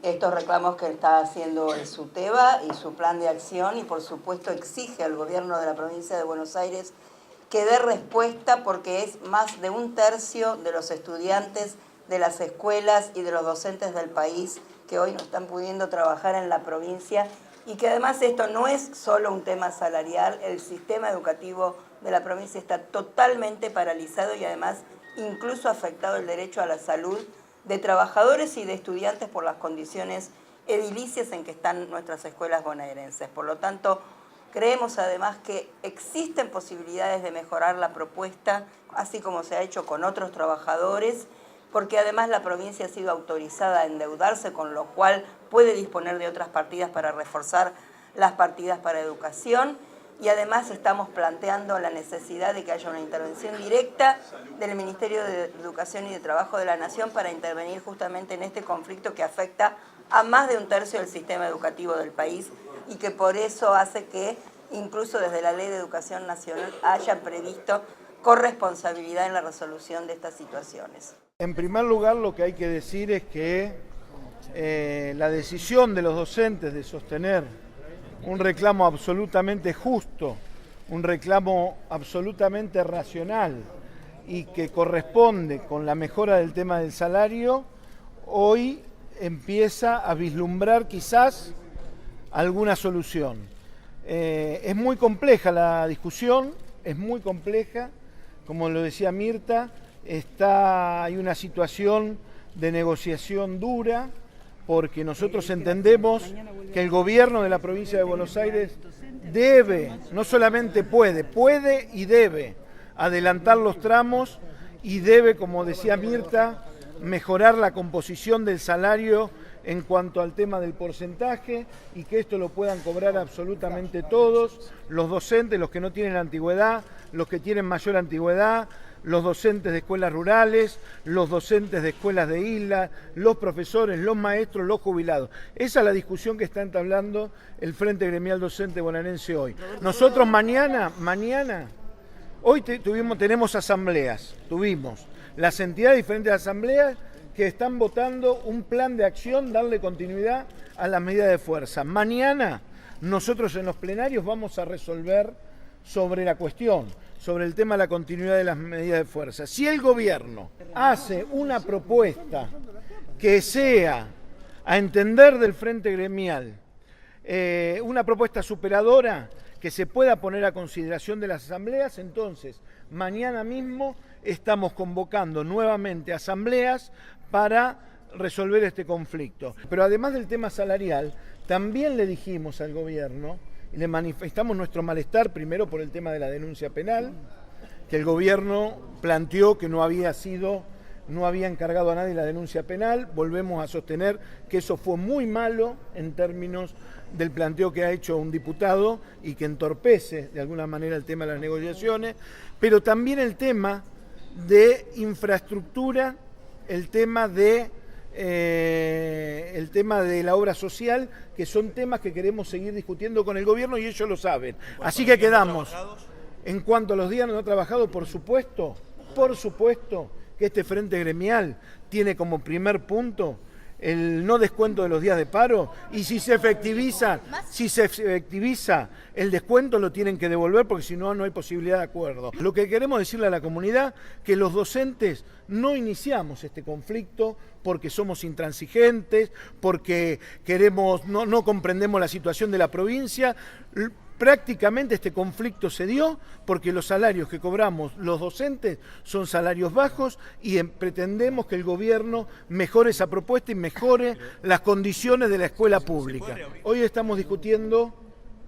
estos reclamos que está haciendo el SUTEBA y su plan de acción y por supuesto exige al gobierno de la provincia de Buenos Aires que dé respuesta porque es más de 1/3 de los estudiantes de las escuelas y de los docentes del país que hoy no están pudiendo trabajar en la provincia y que además esto no es solo un tema salarial, el sistema educativo de la provincia está totalmente paralizado y además incluso afectado el derecho a la salud de trabajadores y de estudiantes por las condiciones edilicias en que están nuestras escuelas bonaerenses. Por lo tanto, creemos además que existen posibilidades de mejorar la propuesta, así como se ha hecho con otros trabajadores, porque además la provincia ha sido autorizada a endeudarse, con lo cual puede disponer de otras partidas para reforzar las partidas para educación. Y además estamos planteando la necesidad de que haya una intervención directa del Ministerio de Educación y de Trabajo de la Nación para intervenir justamente en este conflicto que afecta a más de 1/3 del sistema educativo del país y que por eso hace que incluso desde la Ley de Educación Nacional haya previsto corresponsabilidad en la resolución de estas situaciones. En primer lugar, lo que hay que decir es que la decisión de los docentes de sostener un reclamo absolutamente justo, un reclamo absolutamente racional y que corresponde con la mejora del tema del salario, hoy empieza a vislumbrar quizás alguna solución. Es muy compleja la discusión, es muy compleja, como lo decía Mirta, hay una situación de negociación dura, porque nosotros entendemos que el gobierno de la provincia de Buenos Aires debe, no solamente puede y debe adelantar los tramos y debe, como decía Mirta, mejorar la composición del salario en cuanto al tema del porcentaje y que esto lo puedan cobrar absolutamente todos, los docentes, los que no tienen antigüedad, los que tienen mayor antigüedad, los docentes de escuelas rurales, los docentes de escuelas de isla, los profesores, los maestros, los jubilados. Esa es la discusión que está entablando el Frente Gremial Docente Bonaerense hoy. Nosotros mañana, hoy tenemos asambleas, las entidades diferentes asambleas que están votando un plan de acción, darle continuidad a las medidas de fuerza. Mañana nosotros en los plenarios vamos a resolver sobre la cuestión, sobre el tema de la continuidad de las medidas de fuerza. Si el gobierno hace una propuesta que sea, a entender del Frente Gremial, una propuesta superadora que se pueda poner a consideración de las asambleas, entonces mañana mismo estamos convocando nuevamente asambleas para resolver este conflicto. Pero además del tema salarial, también le dijimos al gobierno, y le manifestamos nuestro malestar primero por el tema de la denuncia penal, que el gobierno planteó que no había encargado a nadie la denuncia penal. Volvemos a sostener que eso fue muy malo en términos del planteo que ha hecho un diputado y que entorpece de alguna manera el tema de las negociaciones, pero también el tema de infraestructura, el tema de la obra social, que son temas que queremos seguir discutiendo con el gobierno y ellos lo saben. Así que quedamos. En cuanto a los días no trabajados, por supuesto que este Frente Gremial tiene como primer punto el no descuento de los días de paro, y si se efectiviza el descuento lo tienen que devolver, porque si no, no hay posibilidad de acuerdo. Lo que queremos decirle a la comunidad, que los docentes no iniciamos este conflicto porque somos intransigentes, porque no comprendemos la situación de la provincia. Prácticamente este conflicto se dio porque los salarios que cobramos los docentes son salarios bajos y pretendemos que el gobierno mejore esa propuesta y mejore las condiciones de la escuela pública. Hoy estamos discutiendo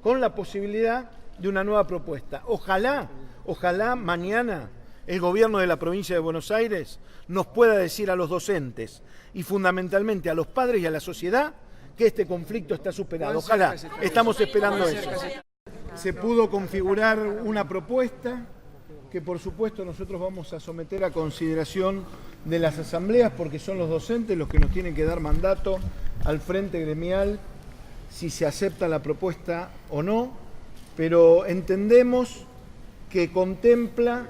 con la posibilidad de una nueva propuesta. Ojalá mañana el gobierno de la provincia de Buenos Aires nos pueda decir a los docentes y fundamentalmente a los padres y a la sociedad que este conflicto está superado. Ojalá, estamos esperando eso. Se pudo configurar una propuesta que por supuesto nosotros vamos a someter a consideración de las asambleas porque son los docentes los que nos tienen que dar mandato al frente gremial si se acepta la propuesta o no, pero entendemos que contempla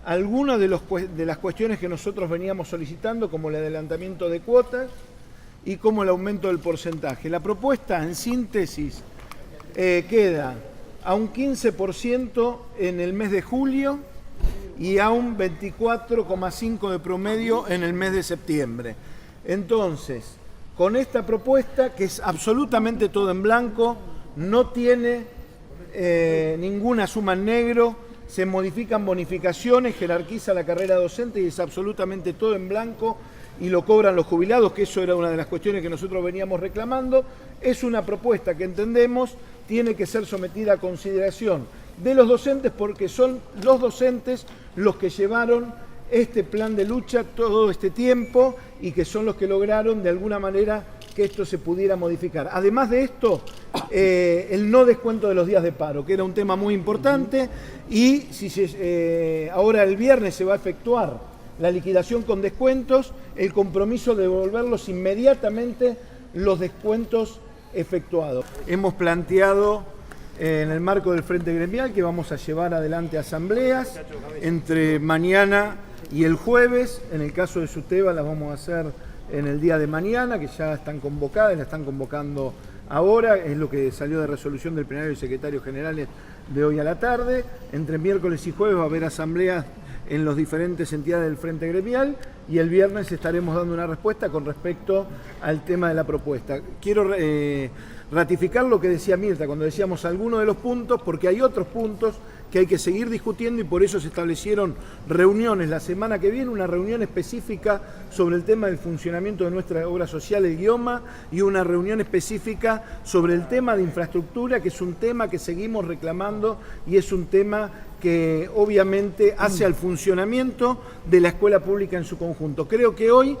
algunas de las cuestiones que nosotros veníamos solicitando, como el adelantamiento de cuotas y como el aumento del porcentaje. La propuesta, en síntesis, queda a un 15% en el mes de julio y a un 24,5% de promedio en el mes de septiembre. Entonces, con esta propuesta, que es absolutamente todo en blanco, no tiene ninguna suma en negro, se modifican bonificaciones, jerarquiza la carrera docente y es absolutamente todo en blanco y lo cobran los jubilados, que eso era una de las cuestiones que nosotros veníamos reclamando. Es una propuesta que entendemos tiene que ser sometida a consideración de los docentes porque son los docentes los que llevaron este plan de lucha todo este tiempo y que son los que lograron de alguna manera que esto se pudiera modificar. Además de esto, el no descuento de los días de paro, que era un tema muy importante, y ahora el viernes se va a efectuar la liquidación con descuentos, el compromiso de devolverlos inmediatamente los descuentos efectuados. Hemos planteado en el marco del Frente Gremial que vamos a llevar adelante asambleas entre mañana y el jueves. En el caso de SUTEBA las vamos a hacer en el día de mañana, que ya están convocadas, la están convocando ahora, es lo que salió de resolución del plenario y secretarios generales de hoy a la tarde. Entre miércoles y jueves va a haber asambleas en las diferentes entidades del Frente Gremial y el viernes estaremos dando una respuesta con respecto al tema de la propuesta. Quiero ratificar lo que decía Mirta cuando decíamos algunos de los puntos, porque hay otros puntos que hay que seguir discutiendo y por eso se establecieron reuniones la semana que viene, una reunión específica sobre el tema del funcionamiento de nuestra obra social, el Guioma, y una reunión específica sobre el tema de infraestructura, que es un tema que seguimos reclamando y es un tema que obviamente hace al funcionamiento de la escuela pública en su conjunto. Creo que hoy,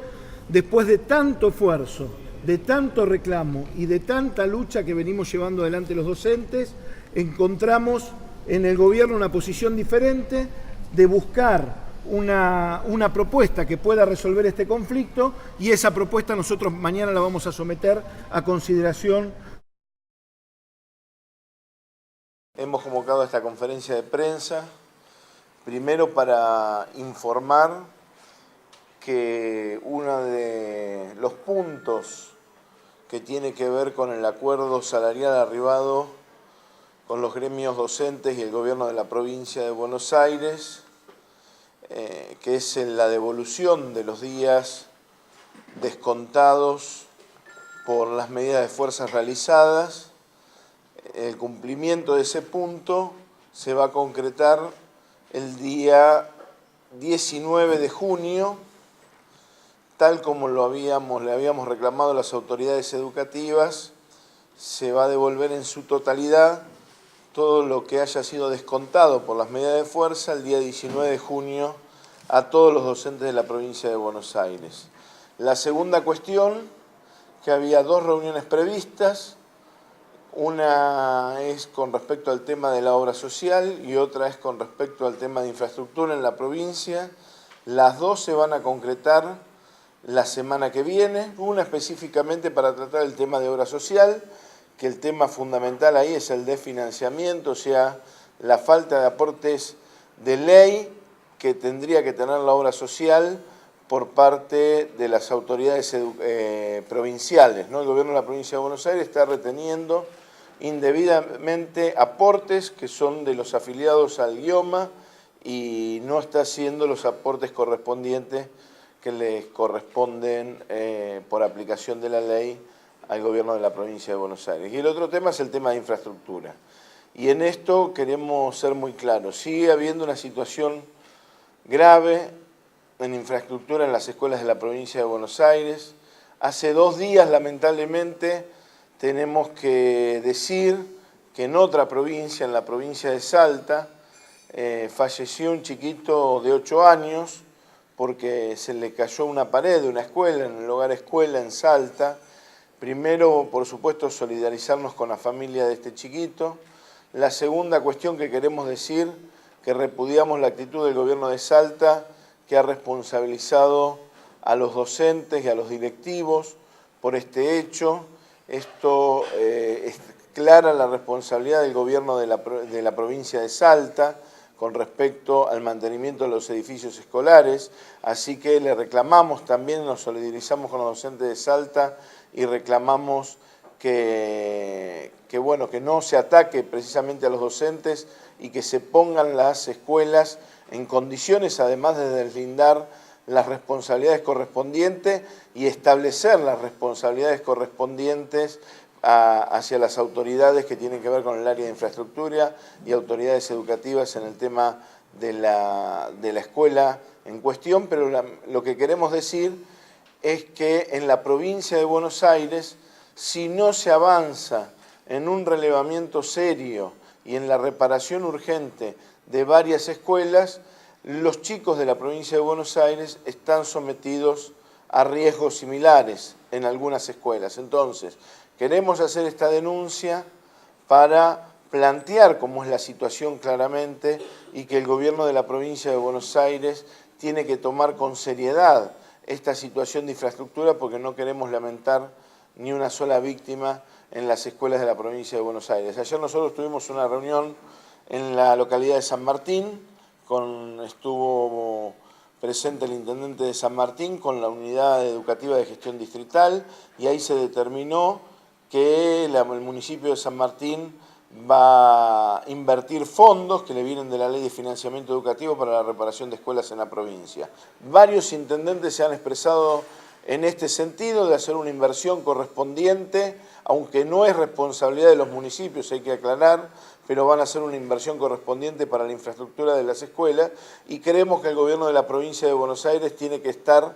después de tanto esfuerzo, de tanto reclamo y de tanta lucha que venimos llevando adelante los docentes, encontramos en el gobierno una posición diferente de buscar una propuesta que pueda resolver este conflicto y esa propuesta nosotros mañana la vamos a someter a consideración. Hemos convocado esta conferencia de prensa, primero para informar que uno de los puntos que tiene que ver con el acuerdo salarial arribado con los gremios docentes y el gobierno de la provincia de Buenos Aires, que es la devolución de los días descontados por las medidas de fuerzas realizadas. El cumplimiento de ese punto se va a concretar el día 19 de junio, tal como le habíamos reclamado a las autoridades educativas. Se va a devolver en su totalidad todo lo que haya sido descontado por las medidas de fuerza el día 19 de junio a todos los docentes de la provincia de Buenos Aires. La segunda cuestión, que había dos reuniones previstas, una es con respecto al tema de la obra social y otra es con respecto al tema de infraestructura en la provincia. Las dos se van a concretar la semana que viene, una específicamente para tratar el tema de obra social, que el tema fundamental ahí es el desfinanciamiento, o sea, la falta de aportes de ley que tendría que tener la obra social por parte de las autoridades provinciales, ¿no? El gobierno de la provincia de Buenos Aires está reteniendo indebidamente aportes que son de los afiliados al Guioma y no está haciendo los aportes correspondientes que les corresponden por aplicación de la ley al gobierno de la provincia de Buenos Aires. Y el otro tema es el tema de infraestructura. Y en esto queremos ser muy claros. Sigue habiendo una situación grave en infraestructura en las escuelas de la provincia de Buenos Aires. Hace 2 días, lamentablemente, tenemos que decir que en otra provincia, en la provincia de Salta, falleció un chiquito de 8 años porque se le cayó una pared de una escuela, en el hogar escuela en Salta. Primero, por supuesto, solidarizarnos con la familia de este chiquito. La segunda cuestión que queremos decir, que repudiamos la actitud del gobierno de Salta, que ha responsabilizado a los docentes y a los directivos por este hecho. Esto es clara la responsabilidad del gobierno de la provincia de Salta con respecto al mantenimiento de los edificios escolares, así que le reclamamos también, nos solidarizamos con los docentes de Salta y reclamamos que no se ataque precisamente a los docentes y que se pongan las escuelas en condiciones, además de deslindar las responsabilidades correspondientes y establecer las responsabilidades correspondientes hacia las autoridades que tienen que ver con el área de infraestructura y autoridades educativas en el tema de la escuela en cuestión, pero lo que queremos decir es que en la provincia de Buenos Aires, si no se avanza en un relevamiento serio y en la reparación urgente de varias escuelas, los chicos de la provincia de Buenos Aires están sometidos a riesgos similares en algunas escuelas. Entonces, queremos hacer esta denuncia para plantear cómo es la situación claramente y que el gobierno de la provincia de Buenos Aires tiene que tomar con seriedad esta situación de infraestructura porque no queremos lamentar ni una sola víctima en las escuelas de la provincia de Buenos Aires. Ayer nosotros tuvimos una reunión en la localidad de San Martín, estuvo presente el intendente de San Martín con la unidad educativa de gestión distrital y ahí se determinó que el municipio de San Martín va a invertir fondos que le vienen de la Ley de Financiamiento Educativo para la reparación de escuelas en la provincia. Varios intendentes se han expresado en este sentido de hacer una inversión correspondiente, aunque no es responsabilidad de los municipios, hay que aclarar, pero van a hacer una inversión correspondiente para la infraestructura de las escuelas y creemos que el gobierno de la provincia de Buenos Aires tiene que estar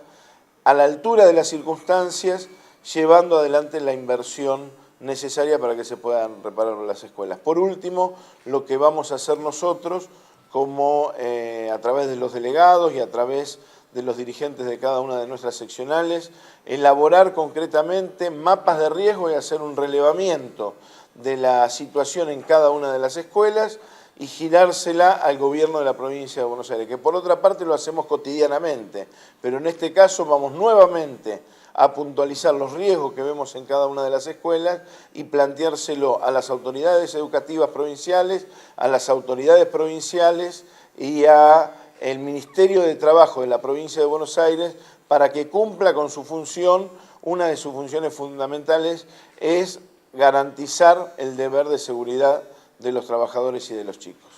a la altura de las circunstancias, llevando adelante la inversión necesaria para que se puedan reparar las escuelas. Por último, lo que vamos a hacer nosotros, como a través de los delegados y a través de los dirigentes de cada una de nuestras seccionales, elaborar concretamente mapas de riesgo y hacer un relevamiento de la situación en cada una de las escuelas y girársela al gobierno de la provincia de Buenos Aires, que por otra parte lo hacemos cotidianamente, pero en este caso vamos nuevamente a puntualizar los riesgos que vemos en cada una de las escuelas y planteárselo a las autoridades educativas provinciales, a las autoridades provinciales y a el Ministerio de Trabajo de la provincia de Buenos Aires para que cumpla con su función. Una de sus funciones fundamentales es garantizar el deber de seguridad de los trabajadores y de los chicos.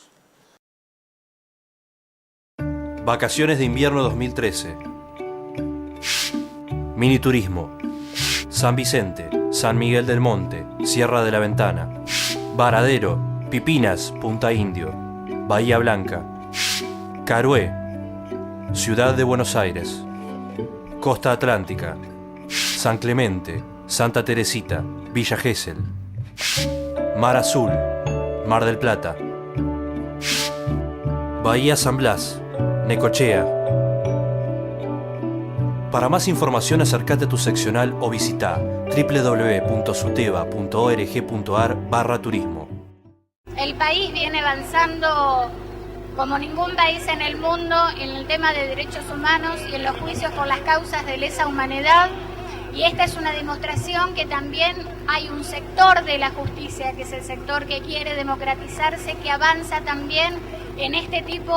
Vacaciones de invierno 2013. Miniturismo. San Vicente, San Miguel del Monte, Sierra de la Ventana, Varadero, Pipinas, Punta Indio, Bahía Blanca, Carué, Ciudad de Buenos Aires, Costa Atlántica, San Clemente, Santa Teresita, Villa Gesell, Mar Azul, Mar del Plata, Bahía San Blas, Necochea. Para más información acércate a tu seccional o visita www.suteba.org.ar/turismo. El país viene avanzando como ningún país en el mundo en el tema de derechos humanos y en los juicios por las causas de lesa humanidad, y esta es una demostración que también hay un sector de la justicia, que es el sector que quiere democratizarse, que avanza también en este tipo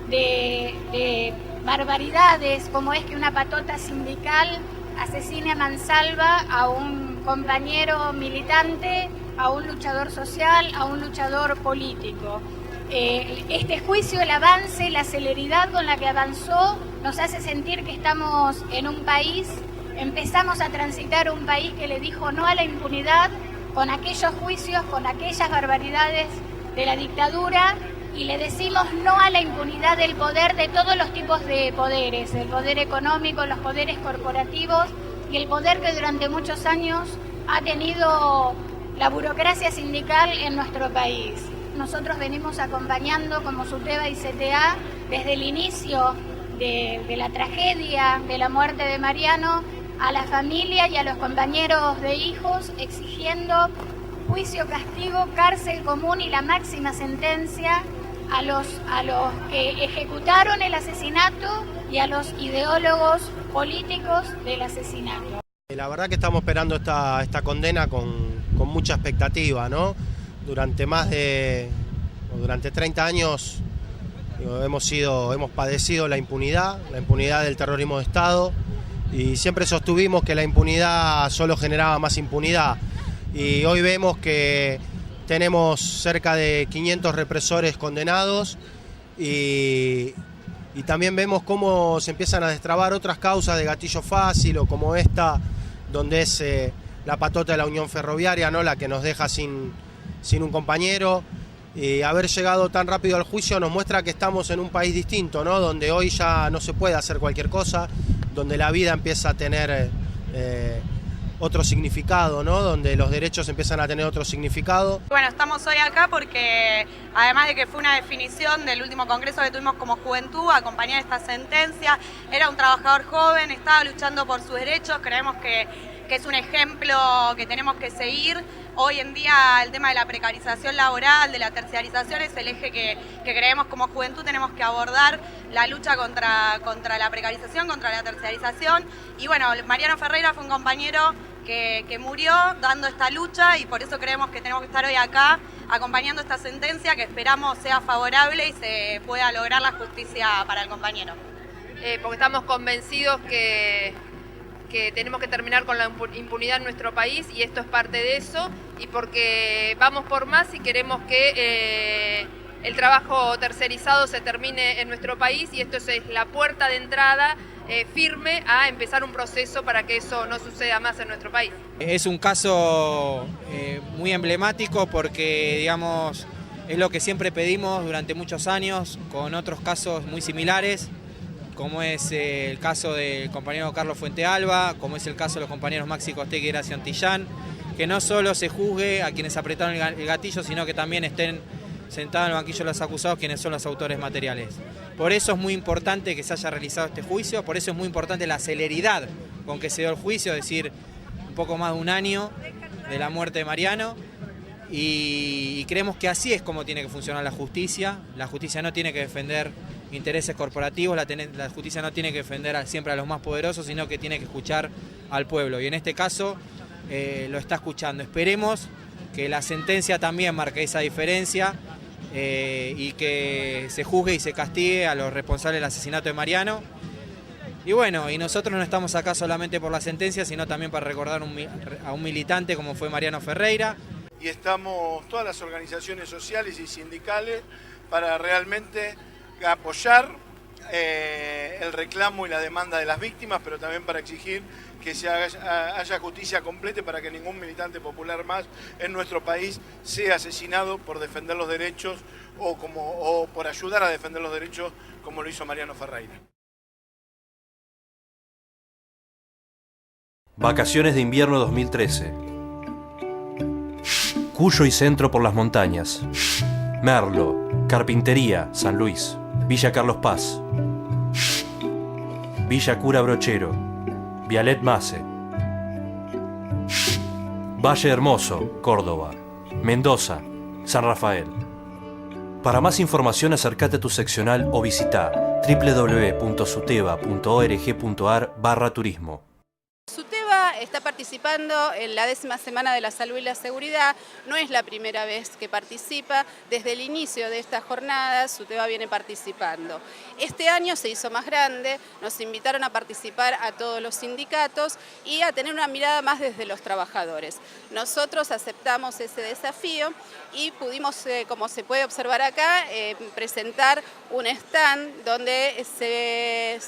de barbaridades, como es que una patota sindical asesine a mansalva a un compañero militante, a un luchador social, a un luchador político. Este juicio, el avance, la celeridad con la que avanzó, nos hace sentir que estamos en un país, empezamos a transitar un país que le dijo no a la impunidad con aquellos juicios, con aquellas barbaridades de la dictadura y le decimos no a la impunidad del poder, de todos los tipos de poderes, el poder económico, los poderes corporativos y el poder que durante muchos años ha tenido la burocracia sindical en nuestro país. Nosotros venimos acompañando como SUTEBA y CTA desde el inicio de la tragedia de la muerte de Mariano a la familia y a los compañeros de hijos, exigiendo juicio, castigo, cárcel común y la máxima sentencia a los que ejecutaron el asesinato y a los ideólogos políticos del asesinato. La verdad que estamos esperando esta condena con mucha expectativa, ¿no? Durante 30 años hemos padecido la impunidad del terrorismo de Estado, y siempre sostuvimos que la impunidad solo generaba más impunidad. Y hoy vemos que tenemos cerca de 500 represores condenados y también vemos cómo se empiezan a destrabar otras causas de gatillo fácil, o como esta, donde es la patota de la Unión Ferroviaria, ¿no? La que nos deja sin un compañero. Y haber llegado tan rápido al juicio nos muestra que estamos en un país distinto, ¿no? Donde hoy ya no se puede hacer cualquier cosa, donde la vida empieza a tener otro significado, ¿no? Donde los derechos empiezan a tener otro significado. Bueno, estamos hoy acá porque, además de que fue una definición del último congreso que tuvimos como juventud, acompañar esta sentencia, era un trabajador joven, estaba luchando por sus derechos, creemos que es un ejemplo que tenemos que seguir. Hoy en día el tema de la precarización laboral, de la terciarización, es el eje que creemos como juventud tenemos que abordar, la lucha contra la precarización, contra la terciarización. Y bueno, Mariano Ferreira fue un compañero que murió dando esta lucha, y por eso creemos que tenemos que estar hoy acá acompañando esta sentencia, que esperamos sea favorable y se pueda lograr la justicia para el compañero. Porque estamos convencidos que tenemos que terminar con la impunidad en nuestro país, y esto es parte de eso, y porque vamos por más y queremos que el trabajo tercerizado se termine en nuestro país, y esto es la puerta de entrada firme a empezar un proceso para que eso no suceda más en nuestro país. Es un caso muy emblemático porque, digamos, es lo que siempre pedimos durante muchos años, con otros casos muy similares, como es el caso del compañero Carlos Fuentealba, como es el caso de los compañeros Maxi Costegui y Gracia Antillán, que no solo se juzgue a quienes apretaron el gatillo, sino que también estén sentados en el banquillo de los acusados quienes son los autores materiales. Por eso es muy importante que se haya realizado este juicio, por eso es muy importante la celeridad con que se dio el juicio, es decir, un poco más de un año de la muerte de Mariano, y creemos que así es como tiene que funcionar la justicia. La justicia no tiene que defender intereses corporativos, la justicia no tiene que defender siempre a los más poderosos, sino que tiene que escuchar al pueblo, y en este caso lo está escuchando. Esperemos que la sentencia también marque esa diferencia y que se juzgue y se castigue a los responsables del asesinato de Mariano. Y bueno, y nosotros no estamos acá solamente por la sentencia, sino también para recordar a un militante como fue Mariano Ferreira. Y estamos todas las organizaciones sociales y sindicales para realmente apoyar el reclamo y la demanda de las víctimas, pero también para exigir que haya justicia completa para que ningún militante popular más en nuestro país sea asesinado por defender los derechos o por ayudar a defender los derechos como lo hizo Mariano Ferreira. Vacaciones de invierno 2013. Cuyo y Centro por las montañas. Merlo, Carpintería, San Luis. Villa Carlos Paz. Villa Cura Brochero. Vialet Mase. Valle Hermoso, Córdoba. Mendoza, San Rafael. Para más información acércate a tu seccional o visita www.suteba.org.ar/turismo. SUTEBA está participando en la 10ª Semana de la Salud y la Seguridad. No es la primera vez que participa. Desde el inicio de esta jornada, SUTEBA viene participando. Este año se hizo más grande, nos invitaron a participar a todos los sindicatos y a tener una mirada más desde los trabajadores. Nosotros aceptamos ese desafío y pudimos, como se puede observar acá, presentar un stand donde se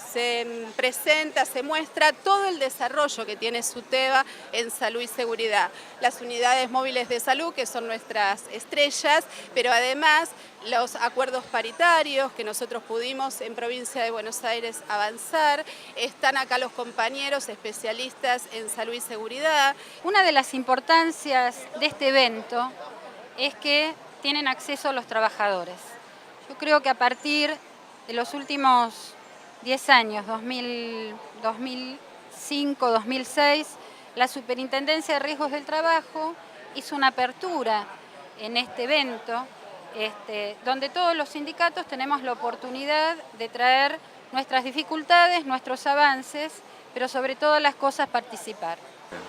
presenta, se muestra todo el desarrollo que tiene SUTEBA SUTEBA en salud y seguridad. Las unidades móviles de salud, que son nuestras estrellas, pero además los acuerdos paritarios que nosotros pudimos en Provincia de Buenos Aires avanzar. Están acá los compañeros especialistas en salud y seguridad. Una de las importancias de este evento es que tienen acceso los trabajadores. Yo creo que a partir de los últimos 10 años, 2005, 2006, la Superintendencia de Riesgos del Trabajo hizo una apertura en este evento, donde todos los sindicatos tenemos la oportunidad de traer nuestras dificultades, nuestros avances, pero sobre todas las cosas participar.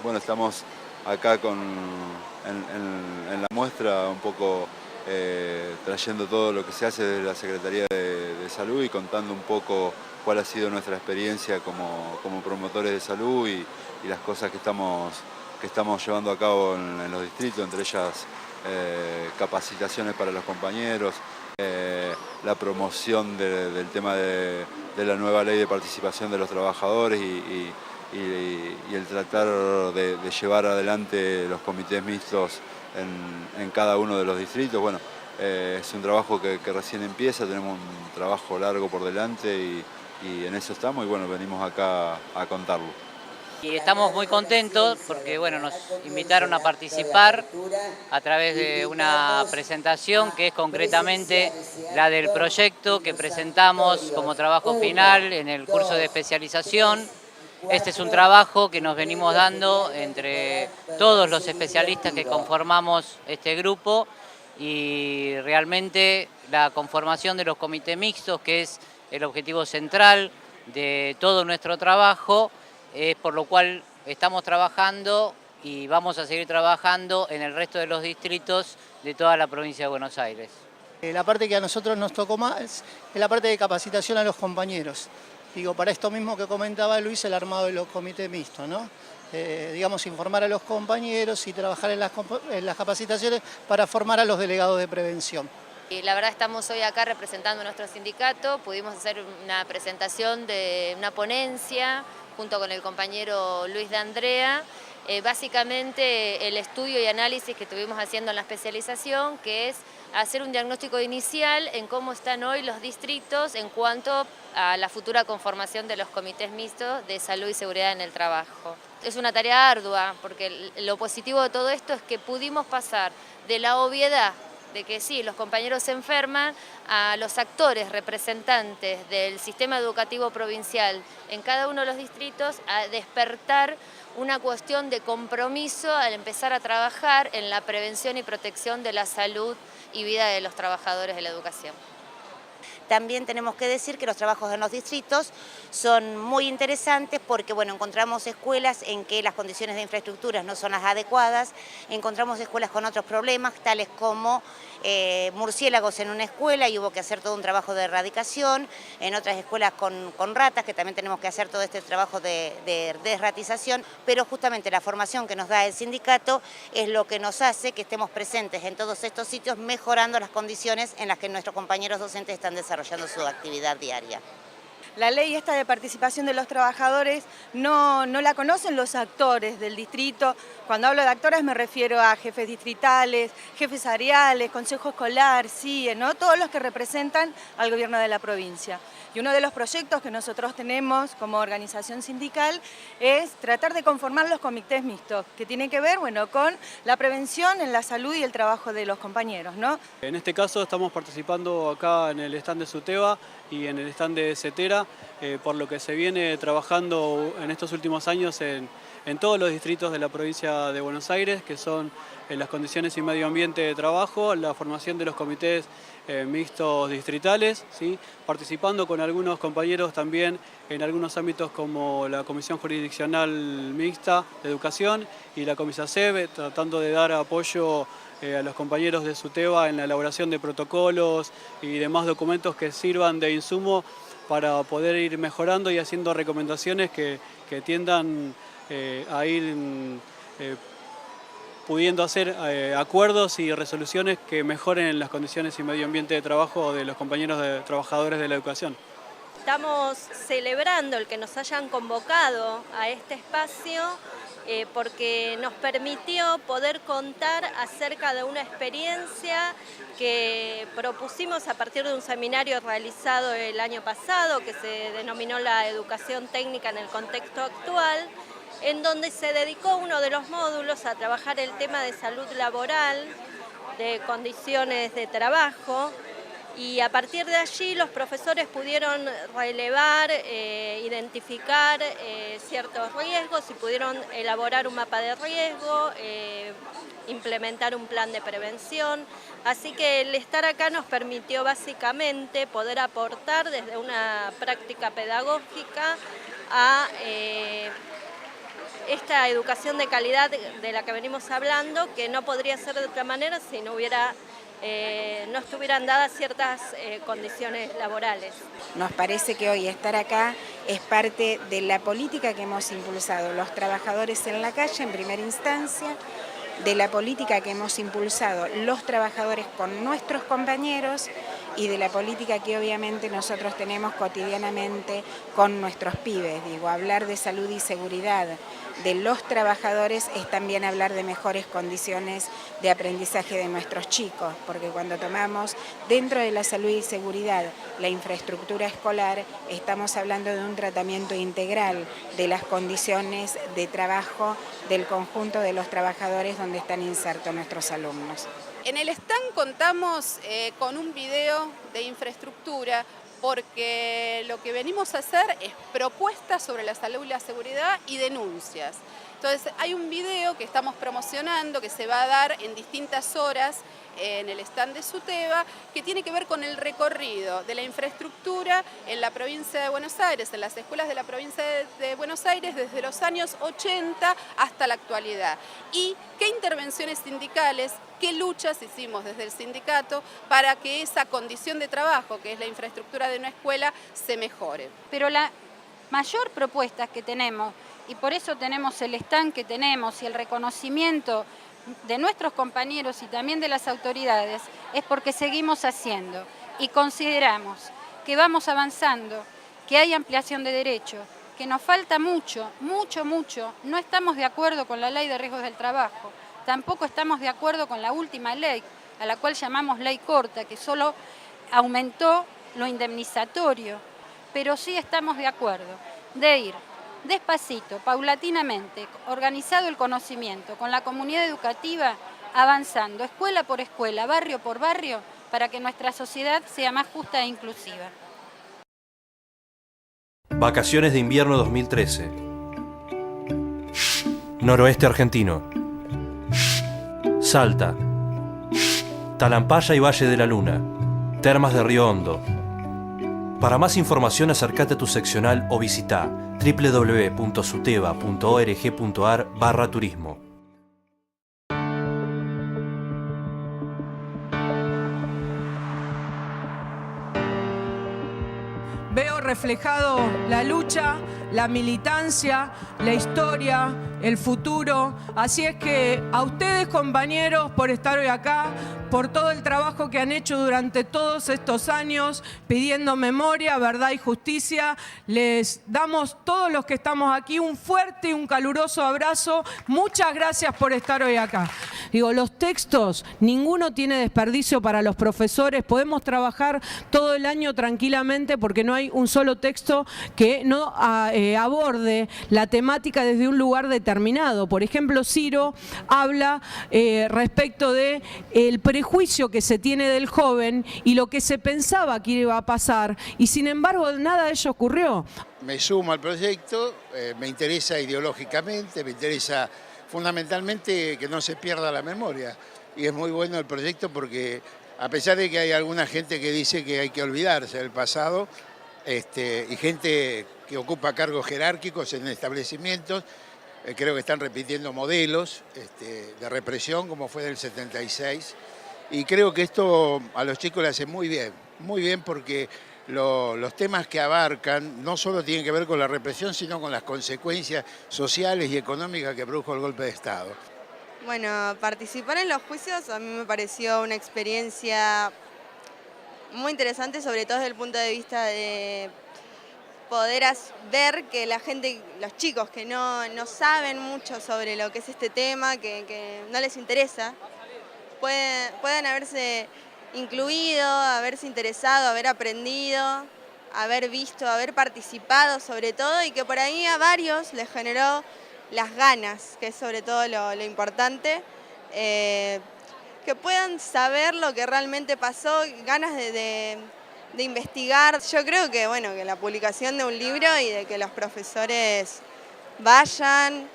Bueno, estamos acá en la muestra un poco trayendo todo lo que se hace desde la Secretaría de Salud y contando un poco cuál ha sido nuestra experiencia como promotores de salud y las cosas que estamos llevando a cabo en los distritos, entre ellas capacitaciones para los compañeros, la promoción del tema de la nueva ley de participación de los trabajadores y el tratar de llevar adelante los comités mixtos en cada uno de los distritos. Bueno, es un trabajo que recién empieza, tenemos un trabajo largo por delante y en eso estamos y bueno, venimos acá a contarlo. Y estamos muy contentos porque bueno, nos invitaron a participar a través de una presentación que es concretamente la del proyecto que presentamos como trabajo final en el curso de especialización. Este es un trabajo que nos venimos dando entre todos los especialistas que conformamos este grupo y realmente la conformación de los comités mixtos, que es el objetivo central de todo nuestro trabajo, es por lo cual estamos trabajando y vamos a seguir trabajando en el resto de los distritos de toda la provincia de Buenos Aires. La parte que a nosotros nos tocó más es la parte de capacitación a los compañeros. Digo, para esto mismo que comentaba Luis, el armado de los comités mixtos, ¿no? Digamos, informar a los compañeros y trabajar en las capacitaciones para formar a los delegados de prevención. Y la verdad estamos hoy acá representando a nuestro sindicato, pudimos hacer una presentación de una ponencia junto con el compañero Luis de Andrea, básicamente el estudio y análisis que estuvimos haciendo en la especialización, que es hacer un diagnóstico inicial en cómo están hoy los distritos en cuanto a la futura conformación de los comités mixtos de salud y seguridad en el trabajo. Es una tarea ardua porque lo positivo de todo esto es que pudimos pasar de la obviedad de que sí, los compañeros se enferman, a los actores representantes del sistema educativo provincial en cada uno de los distritos, a despertar una cuestión de compromiso al empezar a trabajar en la prevención y protección de la salud y vida de los trabajadores de la educación. También tenemos que decir que los trabajos en los distritos son muy interesantes porque bueno, encontramos escuelas en que las condiciones de infraestructuras no son las adecuadas, encontramos escuelas con otros problemas, tales como murciélagos en una escuela y hubo que hacer todo un trabajo de erradicación, en otras escuelas con ratas, que también tenemos que hacer todo este trabajo de desratización, pero justamente la formación que nos da el sindicato es lo que nos hace que estemos presentes en todos estos sitios, mejorando las condiciones en las que nuestros compañeros docentes están desarrollando su actividad diaria. La ley esta de participación de los trabajadores no la conocen los actores del distrito. Cuando hablo de actores me refiero a jefes distritales, jefes áreales, consejo escolar, CIE, ¿no? Todos los que representan al gobierno de la provincia. Y uno de los proyectos que nosotros tenemos como organización sindical es tratar de conformar los comités mixtos, que tienen que ver con la prevención en la salud y el trabajo de los compañeros, ¿no? En este caso estamos participando acá en el stand de SUTEBA y en el stand de CETERA, por lo que se viene trabajando en estos últimos años en todos los distritos de la provincia de Buenos Aires, que son las condiciones y medio ambiente de trabajo, la formación de los comités mixtos distritales, ¿sí? Participando con algunos compañeros también en algunos ámbitos como la Comisión Jurisdiccional Mixta de Educación y la Comisaceb, tratando de dar apoyo a los compañeros de SUTEBA en la elaboración de protocolos y demás documentos que sirvan de insumo para poder ir mejorando y haciendo recomendaciones que tiendan a ir pudiendo hacer acuerdos y resoluciones que mejoren las condiciones y medio ambiente de trabajo de los compañeros trabajadores de la educación. Estamos celebrando el que nos hayan convocado a este espacio porque nos permitió poder contar acerca de una experiencia que propusimos a partir de un seminario realizado el año pasado, que se denominó la educación técnica en el contexto actual, en donde se dedicó uno de los módulos a trabajar el tema de salud laboral, de condiciones de trabajo, y a partir de allí los profesores pudieron relevar, identificar ciertos riesgos y pudieron elaborar un mapa de riesgo, implementar un plan de prevención. Así que el estar acá nos permitió básicamente poder aportar desde una práctica pedagógica a esta educación de calidad de la que venimos hablando, que no podría ser de otra manera si no estuvieran dadas ciertas condiciones laborales. Nos parece que hoy estar acá es parte de la política que hemos impulsado los trabajadores en la calle en primera instancia, de la política que hemos impulsado los trabajadores con nuestros compañeros y de la política que obviamente nosotros tenemos cotidianamente con nuestros pibes. Digo, hablar de salud y seguridad de los trabajadores es también hablar de mejores condiciones de aprendizaje de nuestros chicos, porque cuando tomamos dentro de la salud y seguridad la infraestructura escolar, estamos hablando de un tratamiento integral de las condiciones de trabajo del conjunto de los trabajadores donde están insertos nuestros alumnos. En el stand contamos con un video de infraestructura porque lo que venimos a hacer es propuestas sobre la salud y la seguridad y denuncias. Entonces hay un video que estamos promocionando que se va a dar en distintas horas en el stand de SUTEBA, que tiene que ver con el recorrido de la infraestructura en la provincia de Buenos Aires, en las escuelas de la provincia de Buenos Aires desde los años 80 hasta la actualidad. Y qué intervenciones sindicales, qué luchas hicimos desde el sindicato para que esa condición de trabajo, que es la infraestructura de una escuela, se mejore. Pero la mayor propuesta que tenemos, y por eso tenemos el stand que tenemos y el reconocimiento de nuestros compañeros y también de las autoridades, es porque seguimos haciendo y consideramos que vamos avanzando, que hay ampliación de derechos, que nos falta mucho, mucho. No estamos de acuerdo con la ley de riesgos del trabajo, tampoco estamos de acuerdo con la última ley, a la cual llamamos ley corta, que solo aumentó lo indemnizatorio, pero sí estamos de acuerdo de ir despacito, paulatinamente, organizado el conocimiento, con la comunidad educativa, avanzando escuela por escuela, barrio por barrio, para que nuestra sociedad sea más justa e inclusiva. Vacaciones de invierno 2013. Noroeste argentino. Salta. Talampaya y Valle de la Luna. Termas de Río Hondo. Para más información acércate a tu seccional o visita www.suteba.org.ar/turismo. Veo reflejado la lucha, la militancia, la historia, el futuro. Así es que a ustedes, compañeros, por estar hoy acá, por todo el trabajo que han hecho durante todos estos años, pidiendo memoria, verdad y justicia, les damos todos los que estamos aquí un fuerte y un caluroso abrazo. Muchas gracias por estar hoy acá. Digo, los textos, ninguno tiene desperdicio para los profesores. Podemos trabajar todo el año tranquilamente porque no hay un solo texto que no aborde la temática desde un lugar determinado. Por ejemplo, Ciro habla respecto de el prejuicio que se tiene del joven y lo que se pensaba que iba a pasar, y sin embargo nada de ello ocurrió. Me sumo al proyecto, me interesa ideológicamente, me interesa fundamentalmente que no se pierda la memoria, y es muy bueno el proyecto porque a pesar de que hay alguna gente que dice que hay que olvidarse del pasado, y gente que ocupa cargos jerárquicos en establecimientos, creo que están repitiendo modelos de represión como fue del 76, y creo que esto a los chicos les hace muy bien porque los temas que abarcan no solo tienen que ver con la represión, sino con las consecuencias sociales y económicas que produjo el golpe de Estado. Bueno, participar en los juicios a mí me pareció una experiencia muy interesante, sobre todo desde el punto de vista de poder ver que la gente, los chicos que no saben mucho sobre lo que es este tema, que no les interesa, puedan haberse incluido, haberse interesado, haber aprendido, haber visto, haber participado sobre todo, y que por ahí a varios les generó las ganas, que es sobre todo lo importante, que puedan saber lo que realmente pasó, ganas de investigar. Yo creo que, bueno, que la publicación de un libro y de que los profesores vayan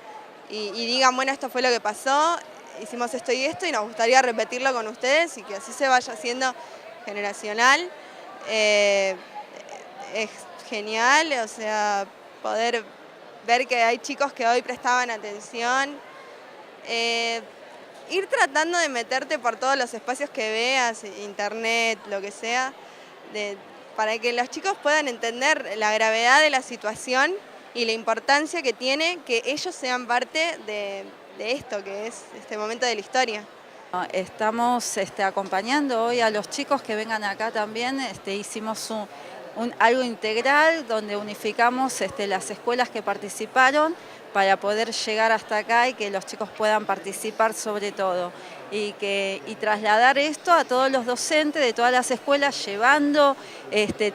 y digan, bueno, esto fue lo que pasó, hicimos esto y nos gustaría repetirlo con ustedes y que así se vaya haciendo generacional. Es genial, o sea, poder ver que hay chicos que hoy prestaban atención. Ir tratando de meterte por todos los espacios que veas, internet, lo que sea, para que los chicos puedan entender la gravedad de la situación y la importancia que tiene que ellos sean parte de esto, que es este momento de la historia. Estamos acompañando hoy a los chicos que vengan acá también. Hicimos algo integral donde unificamos las escuelas que participaron para poder llegar hasta acá y que los chicos puedan participar sobre todo. Y trasladar esto a todos los docentes de todas las escuelas, llevando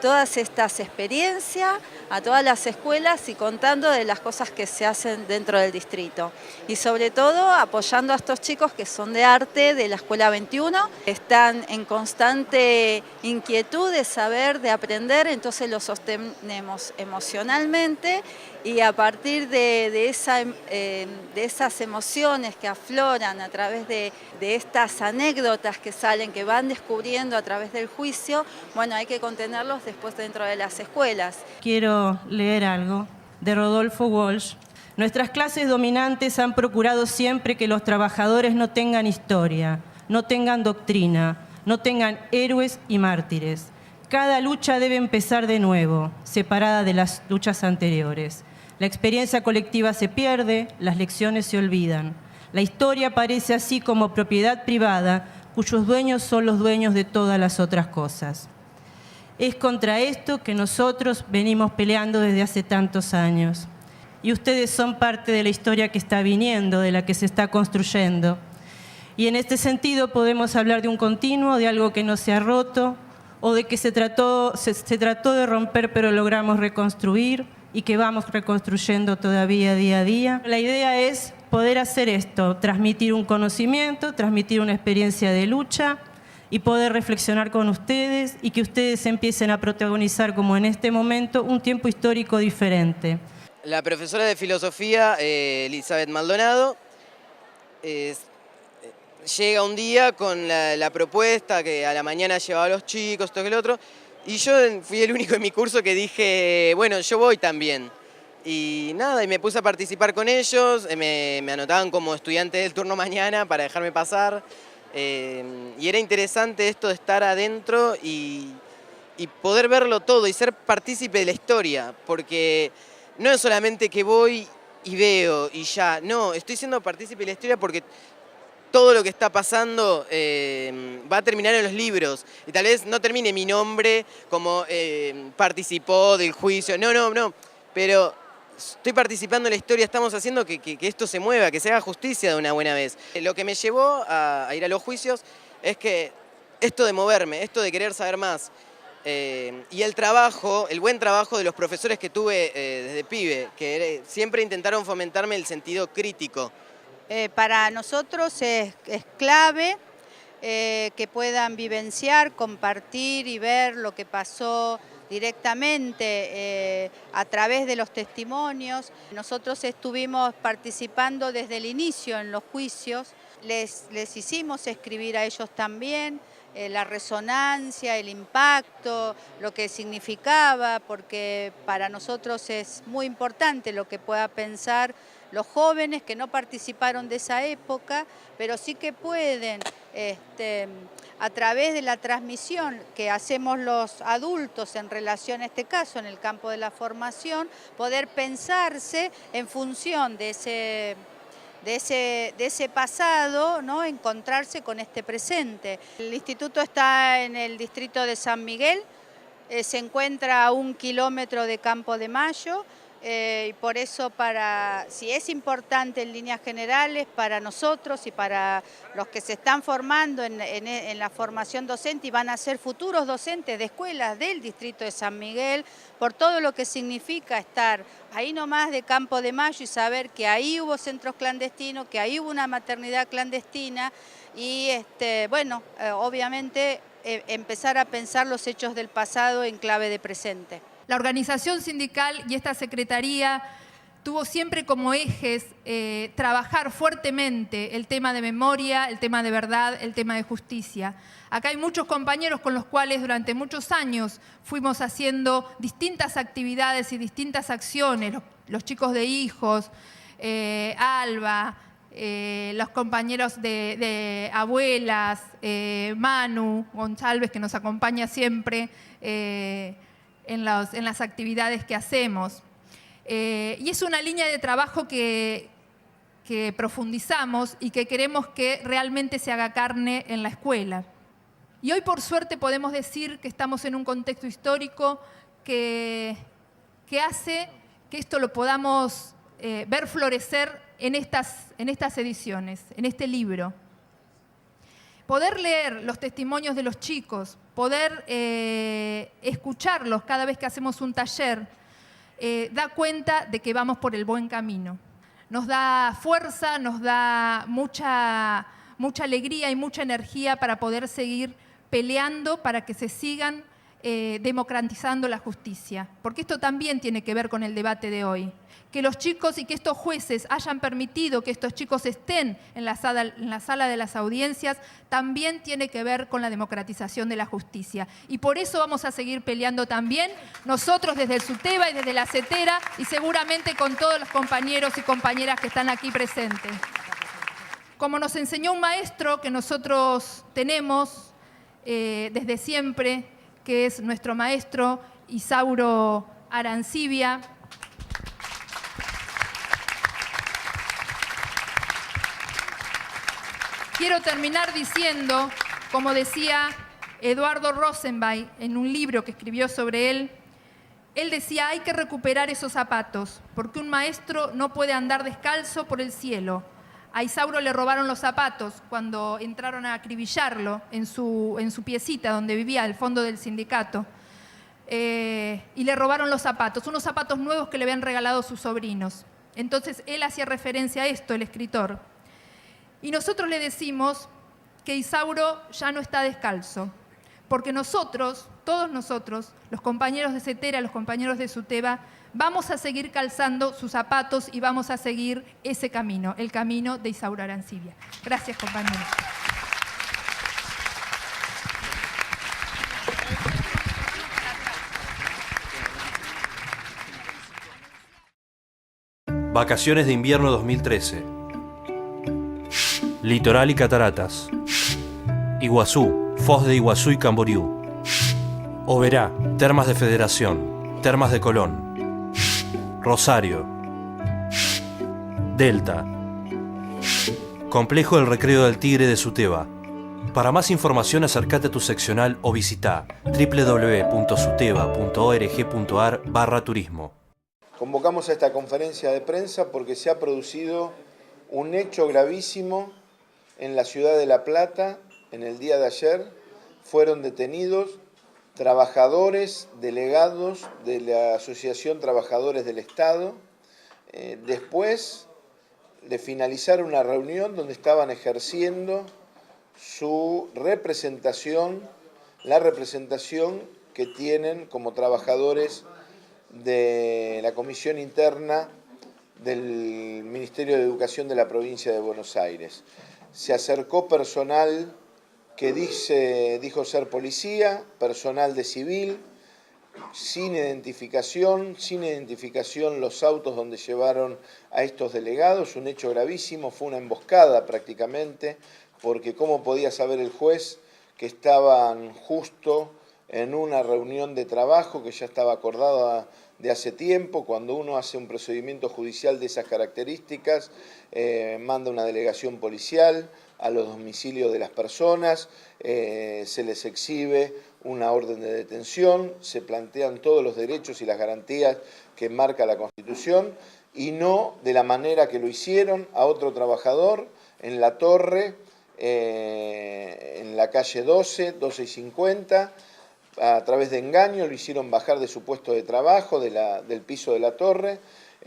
todas estas experiencias a todas las escuelas y contando de las cosas que se hacen dentro del distrito. Y sobre todo apoyando a estos chicos que son de arte de la Escuela 21, están en constante inquietud de saber, de aprender, entonces los sostenemos emocionalmente y a partir de esas emociones que afloran a través de estas anécdotas que salen, que van descubriendo a través del juicio, bueno, hay que contenerlos después dentro de las escuelas. Quiero leer algo de Rodolfo Walsh. Nuestras clases dominantes han procurado siempre que los trabajadores no tengan historia, no tengan doctrina, no tengan héroes y mártires. Cada lucha debe empezar de nuevo, separada de las luchas anteriores. La experiencia colectiva se pierde, las lecciones se olvidan. La historia aparece así como propiedad privada, cuyos dueños son los dueños de todas las otras cosas. Es contra esto que nosotros venimos peleando desde hace tantos años. Y ustedes son parte de la historia que está viniendo, de la que se está construyendo. Y en este sentido podemos hablar de un continuo, de algo que no se ha roto, o de que se trató de romper pero logramos reconstruir y que vamos reconstruyendo todavía día a día. La idea es poder hacer esto, transmitir un conocimiento, transmitir una experiencia de lucha y poder reflexionar con ustedes y que ustedes empiecen a protagonizar, como en este momento, un tiempo histórico diferente. La profesora de filosofía, Elizabeth Maldonado, llega un día con la propuesta que a la mañana llevaba a los chicos, esto que el otro, y yo fui el único en mi curso que dije, bueno, yo voy también. Y nada, y me puse a participar con ellos, me anotaban como estudiante del turno mañana para dejarme pasar. Y era interesante esto de estar adentro y poder verlo todo y ser partícipe de la historia, porque no es solamente que voy y veo y ya, no, estoy siendo partícipe de la historia porque todo lo que está pasando va a terminar en los libros y tal vez no termine mi nombre como participó del juicio, no, pero estoy participando en la historia, estamos haciendo que esto se mueva, que se haga justicia de una buena vez. Lo que me llevó a ir a los juicios es que esto de moverme, esto de querer saber más y el buen trabajo de los profesores que tuve desde pibe, que siempre intentaron fomentarme el sentido crítico. Para nosotros es clave que puedan vivenciar, compartir y ver lo que pasó directamente a través de los testimonios. Nosotros estuvimos participando desde el inicio en los juicios, les hicimos escribir a ellos también la resonancia, el impacto, lo que significaba, porque para nosotros es muy importante lo que pueda pensar los jóvenes que no participaron de esa época, pero sí que pueden, a través de la transmisión que hacemos los adultos en relación a este caso, en el campo de la formación, poder pensarse en función de ese pasado, ¿no? Encontrarse con este presente. El instituto está en el distrito de San Miguel, se encuentra a 1 kilómetro de Campo de Mayo. Y por eso, si es importante en líneas generales para nosotros y para los que se están formando en la formación docente y van a ser futuros docentes de escuelas del distrito de San Miguel, por todo lo que significa estar ahí nomás de Campo de Mayo y saber que ahí hubo centros clandestinos, que ahí hubo una maternidad clandestina y bueno, obviamente empezar a pensar los hechos del pasado en clave de presente. La organización sindical y esta secretaría tuvo siempre como ejes trabajar fuertemente el tema de memoria, el tema de verdad, el tema de justicia. Acá hay muchos compañeros con los cuales durante muchos años fuimos haciendo distintas actividades y distintas acciones, los chicos de hijos, Alba, los compañeros de abuelas, Manu González, que nos acompaña siempre, en las actividades que hacemos. Y es una línea de trabajo que profundizamos y que queremos que realmente se haga carne en la escuela. Y hoy, por suerte, podemos decir que estamos en un contexto histórico que hace que esto lo podamos ver florecer en estas ediciones, en este libro. Poder leer los testimonios de los chicos, poder escucharlos cada vez que hacemos un taller, da cuenta de que vamos por el buen camino. Nos da fuerza, nos da mucha alegría y mucha energía para poder seguir peleando para que se sigan democratizando la justicia. Porque esto también tiene que ver con el debate de hoy. Que los chicos y que estos jueces hayan permitido que estos chicos estén en la sala de las audiencias también tiene que ver con la democratización de la justicia. Y por eso vamos a seguir peleando también nosotros desde el SUTEBA y desde la CETERA y seguramente con todos los compañeros y compañeras que están aquí presentes. Como nos enseñó un maestro que nosotros tenemos desde siempre, que es nuestro maestro Isauro Arancibia, quiero terminar diciendo, como decía Eduardo Rosenbach en un libro que escribió sobre él decía, hay que recuperar esos zapatos, porque un maestro no puede andar descalzo por el cielo. A Isauro le robaron los zapatos cuando entraron a acribillarlo en su piecita donde vivía, al fondo del sindicato. Y le robaron los zapatos, unos zapatos nuevos que le habían regalado sus sobrinos. Entonces él hacía referencia a esto, el escritor. Y nosotros le decimos que Isauro ya no está descalzo, porque nosotros, todos nosotros, los compañeros de CETERA, los compañeros de SUTEBA, vamos a seguir calzando sus zapatos y vamos a seguir ese camino, el camino de Isauro Arancibia. Gracias, compañeros. Vacaciones de invierno 2013. Litoral y cataratas. Iguazú, Foz de Iguazú y Camboriú. Oberá, Termas de Federación, Termas de Colón. Rosario. Delta. Complejo del Recreo del Tigre de SUTEBA. Para más información acércate a tu seccional o visita www.suteba.org.ar/turismo. Convocamos a esta conferencia de prensa porque se ha producido un hecho gravísimo en la ciudad de La Plata. En el día de ayer fueron detenidos trabajadores, delegados de la Asociación Trabajadores del Estado, después de finalizar una reunión donde estaban ejerciendo su representación, la representación que tienen como trabajadores de la Comisión Interna del Ministerio de Educación de la provincia de Buenos Aires. Se acercó personal que dijo ser policía, personal de civil, sin identificación los autos donde llevaron a estos delegados, un hecho gravísimo, fue una emboscada prácticamente, porque ¿cómo podía saber el juez que estaban justo en una reunión de trabajo que ya estaba acordada de hace tiempo? Cuando uno hace un procedimiento judicial de esas características, manda una delegación policial a los domicilios de las personas, se les exhibe una orden de detención, se plantean todos los derechos y las garantías que marca la Constitución, y no de la manera que lo hicieron a otro trabajador en La Torre, en la calle 12 y 50, a través de engaño lo hicieron bajar de su puesto de trabajo, del piso de La Torre,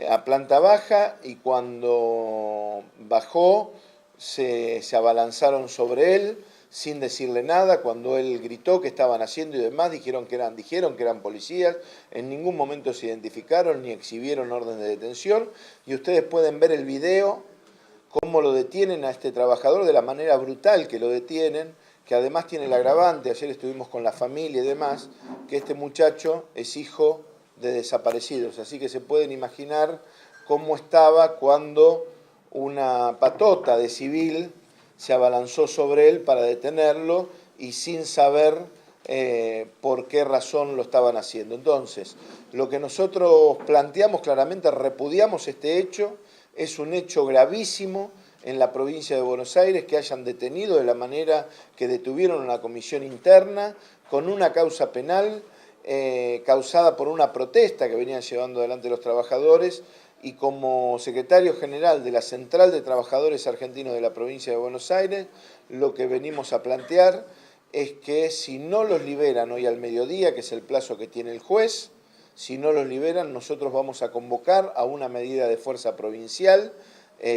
a planta baja, y cuando bajó se abalanzaron sobre él sin decirle nada. Cuando él gritó qué estaban haciendo y demás, dijeron que eran policías. En ningún momento se identificaron ni exhibieron orden de detención, y ustedes pueden ver el video cómo lo detienen a este trabajador, de la manera brutal que lo detienen, que además tiene el agravante, ayer estuvimos con la familia y demás, que este muchacho es hijo de desaparecidos, así que se pueden imaginar cómo estaba cuando una patota de civil se abalanzó sobre él para detenerlo, y sin saber por qué razón lo estaban haciendo. Entonces, lo que nosotros planteamos claramente, repudiamos este hecho. Es un hecho gravísimo en la provincia de Buenos Aires que hayan detenido de la manera que detuvieron una comisión interna con una causa penal causada por una protesta que venían llevando adelante los trabajadores, y como secretario general de la Central de Trabajadores Argentinos de la provincia de Buenos Aires, lo que venimos a plantear es que si no los liberan hoy al mediodía, que es el plazo que tiene el juez, si no los liberan, nosotros vamos a convocar a una medida de fuerza provincial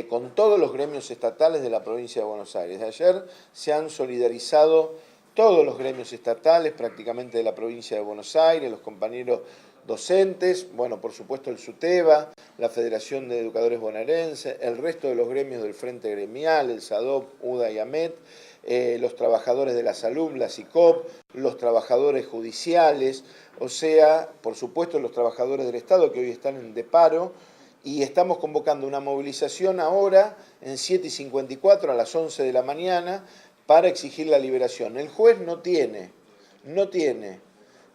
con todos los gremios estatales de la provincia de Buenos Aires. Ayer se han solidarizado todos los gremios estatales prácticamente de la provincia de Buenos Aires, los compañeros docentes, bueno, por supuesto el SUTEBA, la Federación de Educadores Bonaerenses, el resto de los gremios del Frente Gremial, el SADOP, UDA y AMET, los trabajadores de la salud, la SICOP, los trabajadores judiciales, o sea, por supuesto los trabajadores del Estado que hoy están en paro, y estamos convocando una movilización ahora en 7:54 a las 11 de la mañana para exigir la liberación. El juez no tiene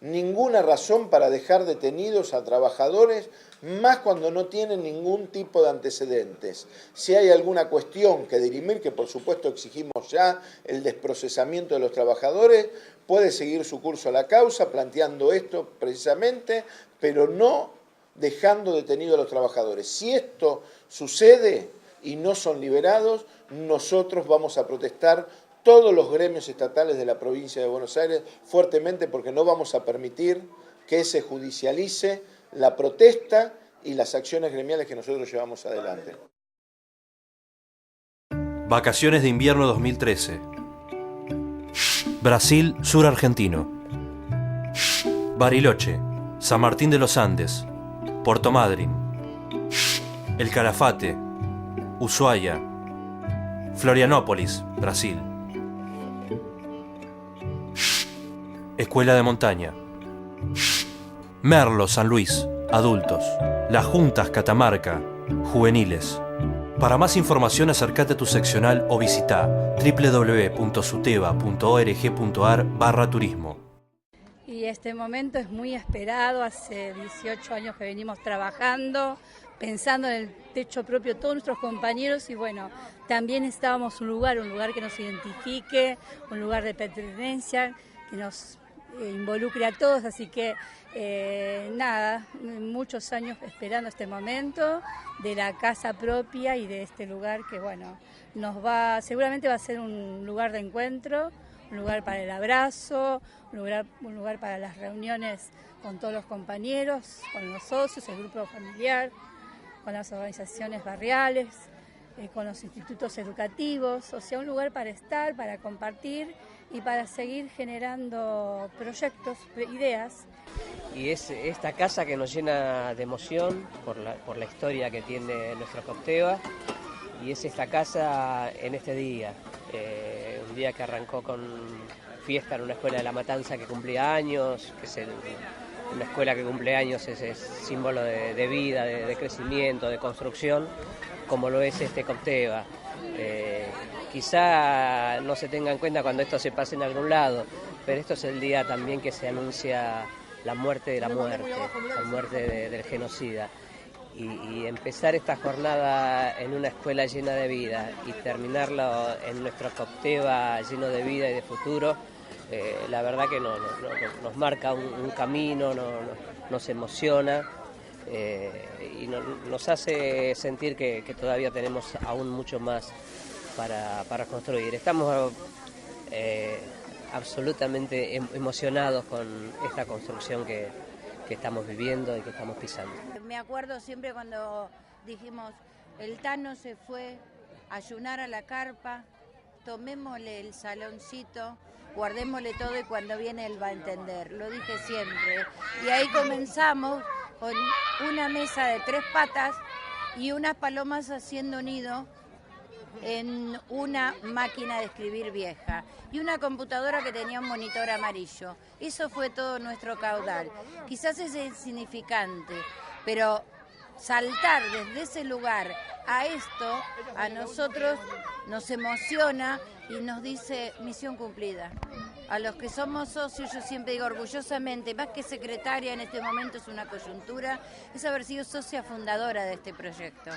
ninguna razón para dejar detenidos a trabajadores, más cuando no tienen ningún tipo de antecedentes. Si hay alguna cuestión que dirimir, que por supuesto exigimos ya el desprocesamiento de los trabajadores, puede seguir su curso la causa planteando esto precisamente, pero no dejando detenidos a los trabajadores. Si esto sucede y no son liberados, nosotros vamos a protestar todos los gremios estatales de la provincia de Buenos Aires fuertemente, porque no vamos a permitir que se judicialice la protesta y las acciones gremiales que nosotros llevamos adelante. Vacaciones de invierno 2013. Brasil, sur argentino. Bariloche, San Martín de los Andes, Puerto Madryn, El Calafate, Ushuaia, Florianópolis, Brasil. Escuela de Montaña. Merlo, San Luis, adultos. Las Juntas, Catamarca, juveniles. Para más información acércate a tu seccional o visita www.suteba.org.ar/turismo. Y este momento es muy esperado, hace 18 años que venimos trabajando, pensando en el techo propio de todos nuestros compañeros, y bueno, también necesitábamos un lugar que nos identifique, un lugar de pertenencia, que nos involucre a todos, así que nada, muchos años esperando este momento de la casa propia y de este lugar que bueno, seguramente va a ser un lugar de encuentro, un lugar para el abrazo, un lugar para las reuniones con todos los compañeros, con los socios, el grupo familiar, con las organizaciones barriales, con los institutos educativos, o sea, un lugar para estar, para compartir y para seguir generando proyectos, ideas. Y es esta casa que nos llena de emoción por la historia que tiene nuestro Copteva, y es esta casa en este día, un día que arrancó con fiesta en una escuela de La Matanza que cumplía años, que es una escuela que cumple años, es símbolo de vida, de crecimiento, de construcción, como lo es este Copteva. Quizá no se tenga en cuenta cuando esto se pase en algún lado, pero esto es el día también que se anuncia la muerte de la muerte, la muerte del genocida. y empezar esta jornada en una escuela llena de vida y terminarlo en nuestro Copteva lleno de vida y de futuro, la verdad que nos marca un camino, nos emociona y nos hace sentir que todavía tenemos aún mucho más para construir. Estamos absolutamente emocionados con esta construcción que estamos viviendo y que estamos pisando. Me acuerdo siempre cuando dijimos, el Tano se fue a ayunar a la carpa, tomémosle el saloncito, guardémosle todo y cuando viene él va a entender. Lo dije siempre. Y ahí comenzamos con una mesa de 3 patas y unas palomas haciendo nido en una máquina de escribir vieja y una computadora que tenía un monitor amarillo. Eso fue todo nuestro caudal. Quizás es insignificante, pero saltar desde ese lugar a esto, a nosotros nos emociona y nos dice misión cumplida. A los que somos socios, yo siempre digo orgullosamente, más que secretaria en este momento es una coyuntura, es haber sido socia fundadora de este proyecto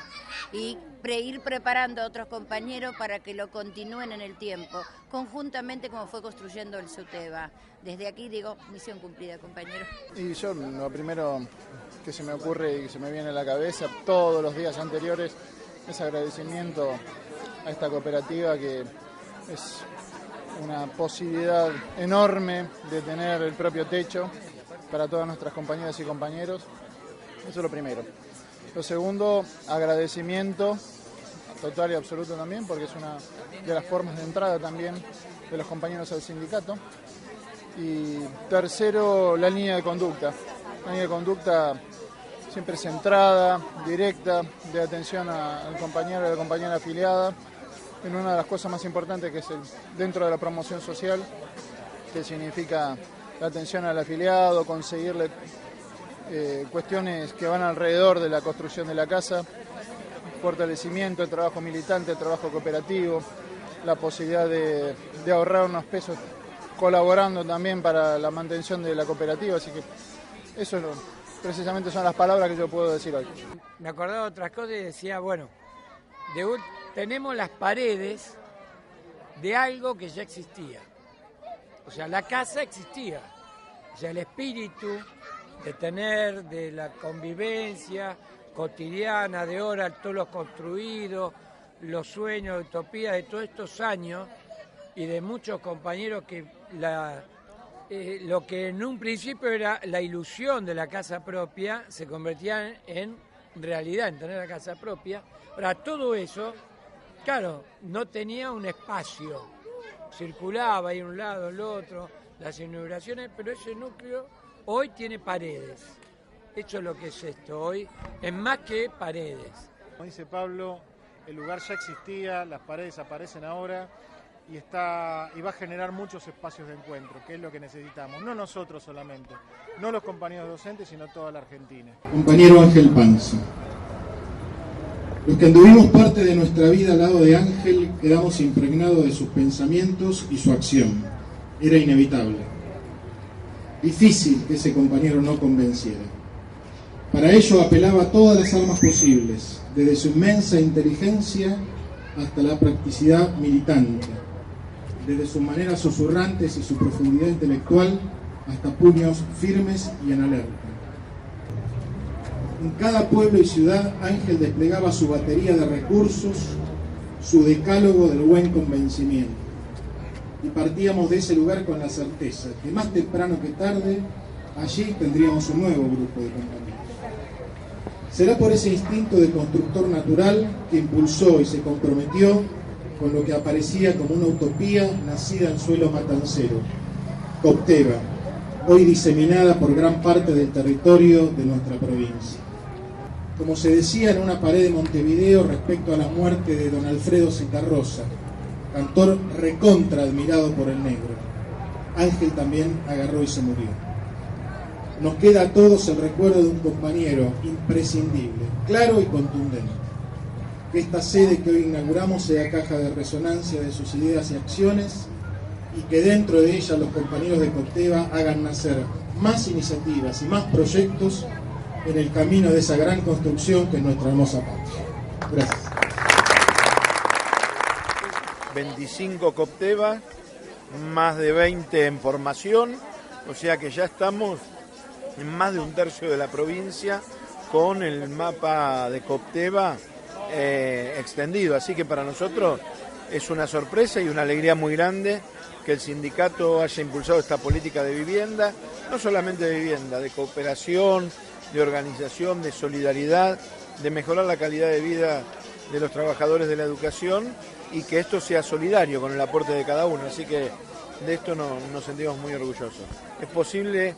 y ir preparando a otros compañeros para que lo continúen en el tiempo, conjuntamente como fue construyendo el SUTEBA. Desde aquí digo, misión cumplida, compañeros. Y yo lo primero que se me ocurre y que se me viene a la cabeza todos los días anteriores es agradecimiento a esta cooperativa que es una posibilidad enorme de tener el propio techo para todas nuestras compañeras y compañeros. Eso es lo primero. Lo segundo, agradecimiento total y absoluto también, porque es una de las formas de entrada también de los compañeros al sindicato. Y tercero, la línea de conducta. La línea de conducta siempre centrada, directa, de atención al compañero y a la compañera afiliada, en una de las cosas más importantes que es dentro de la promoción social, que significa la atención al afiliado, conseguirle cuestiones que van alrededor de la construcción de la casa, fortalecimiento del trabajo militante, el trabajo cooperativo, la posibilidad de ahorrar unos pesos colaborando también para la mantención de la cooperativa, así que eso precisamente son las palabras que yo puedo decir hoy. Me acordaba de otras cosas y decía, bueno, tenemos las paredes de algo que ya existía. O sea, la casa existía. O sea, el espíritu de la convivencia cotidiana, de ahora todo lo construido, los sueños, utopías de todos estos años y de muchos compañeros que lo que en un principio era la ilusión de la casa propia se convertía en realidad, en tener la casa propia. Ahora, todo eso, claro, no tenía un espacio, circulaba ahí un lado, el otro, las inauguraciones, pero ese núcleo hoy tiene paredes. Eso es lo que es esto hoy, es más que paredes. Como dice Pablo, el lugar ya existía, las paredes aparecen ahora y va a generar muchos espacios de encuentro, que es lo que necesitamos, no nosotros solamente, no los compañeros docentes, sino toda la Argentina. Compañero Ángel Panza. Los que anduvimos parte de nuestra vida al lado de Ángel quedamos impregnados de sus pensamientos y su acción. Era inevitable. Difícil que ese compañero no convenciera. Para ello apelaba a todas las armas posibles, desde su inmensa inteligencia hasta la practicidad militante, desde sus maneras susurrantes y su profundidad intelectual hasta puños firmes y en alerta. En cada pueblo y ciudad, Ángel desplegaba su batería de recursos, su decálogo del buen convencimiento. Y partíamos de ese lugar con la certeza que más temprano que tarde, allí tendríamos un nuevo grupo de compañeros. Será por ese instinto de constructor natural que impulsó y se comprometió con lo que aparecía como una utopía nacida en suelo matancero, Copteva, hoy diseminada por gran parte del territorio de nuestra provincia. Como se decía en una pared de Montevideo respecto a la muerte de don Alfredo Citarrosa, cantor recontra admirado por el negro, Ángel también agarró y se murió. Nos queda a todos el recuerdo de un compañero imprescindible, claro y contundente. Que esta sede que hoy inauguramos sea caja de resonancia de sus ideas y acciones y que dentro de ella los compañeros de Copteva hagan nacer más iniciativas y más proyectos en el camino de esa gran construcción que es nuestra hermosa patria. Gracias. 25 Copteva, más de 20 en formación, o sea que ya estamos en más de un tercio de la provincia con el mapa de Copteva extendido. Así que para nosotros es una sorpresa y una alegría muy grande que el sindicato haya impulsado esta política de vivienda, no solamente de vivienda, de cooperación, de organización, de solidaridad, de mejorar la calidad de vida de los trabajadores de la educación y que esto sea solidario con el aporte de cada uno. Así que de esto nos sentimos muy orgullosos. Es posible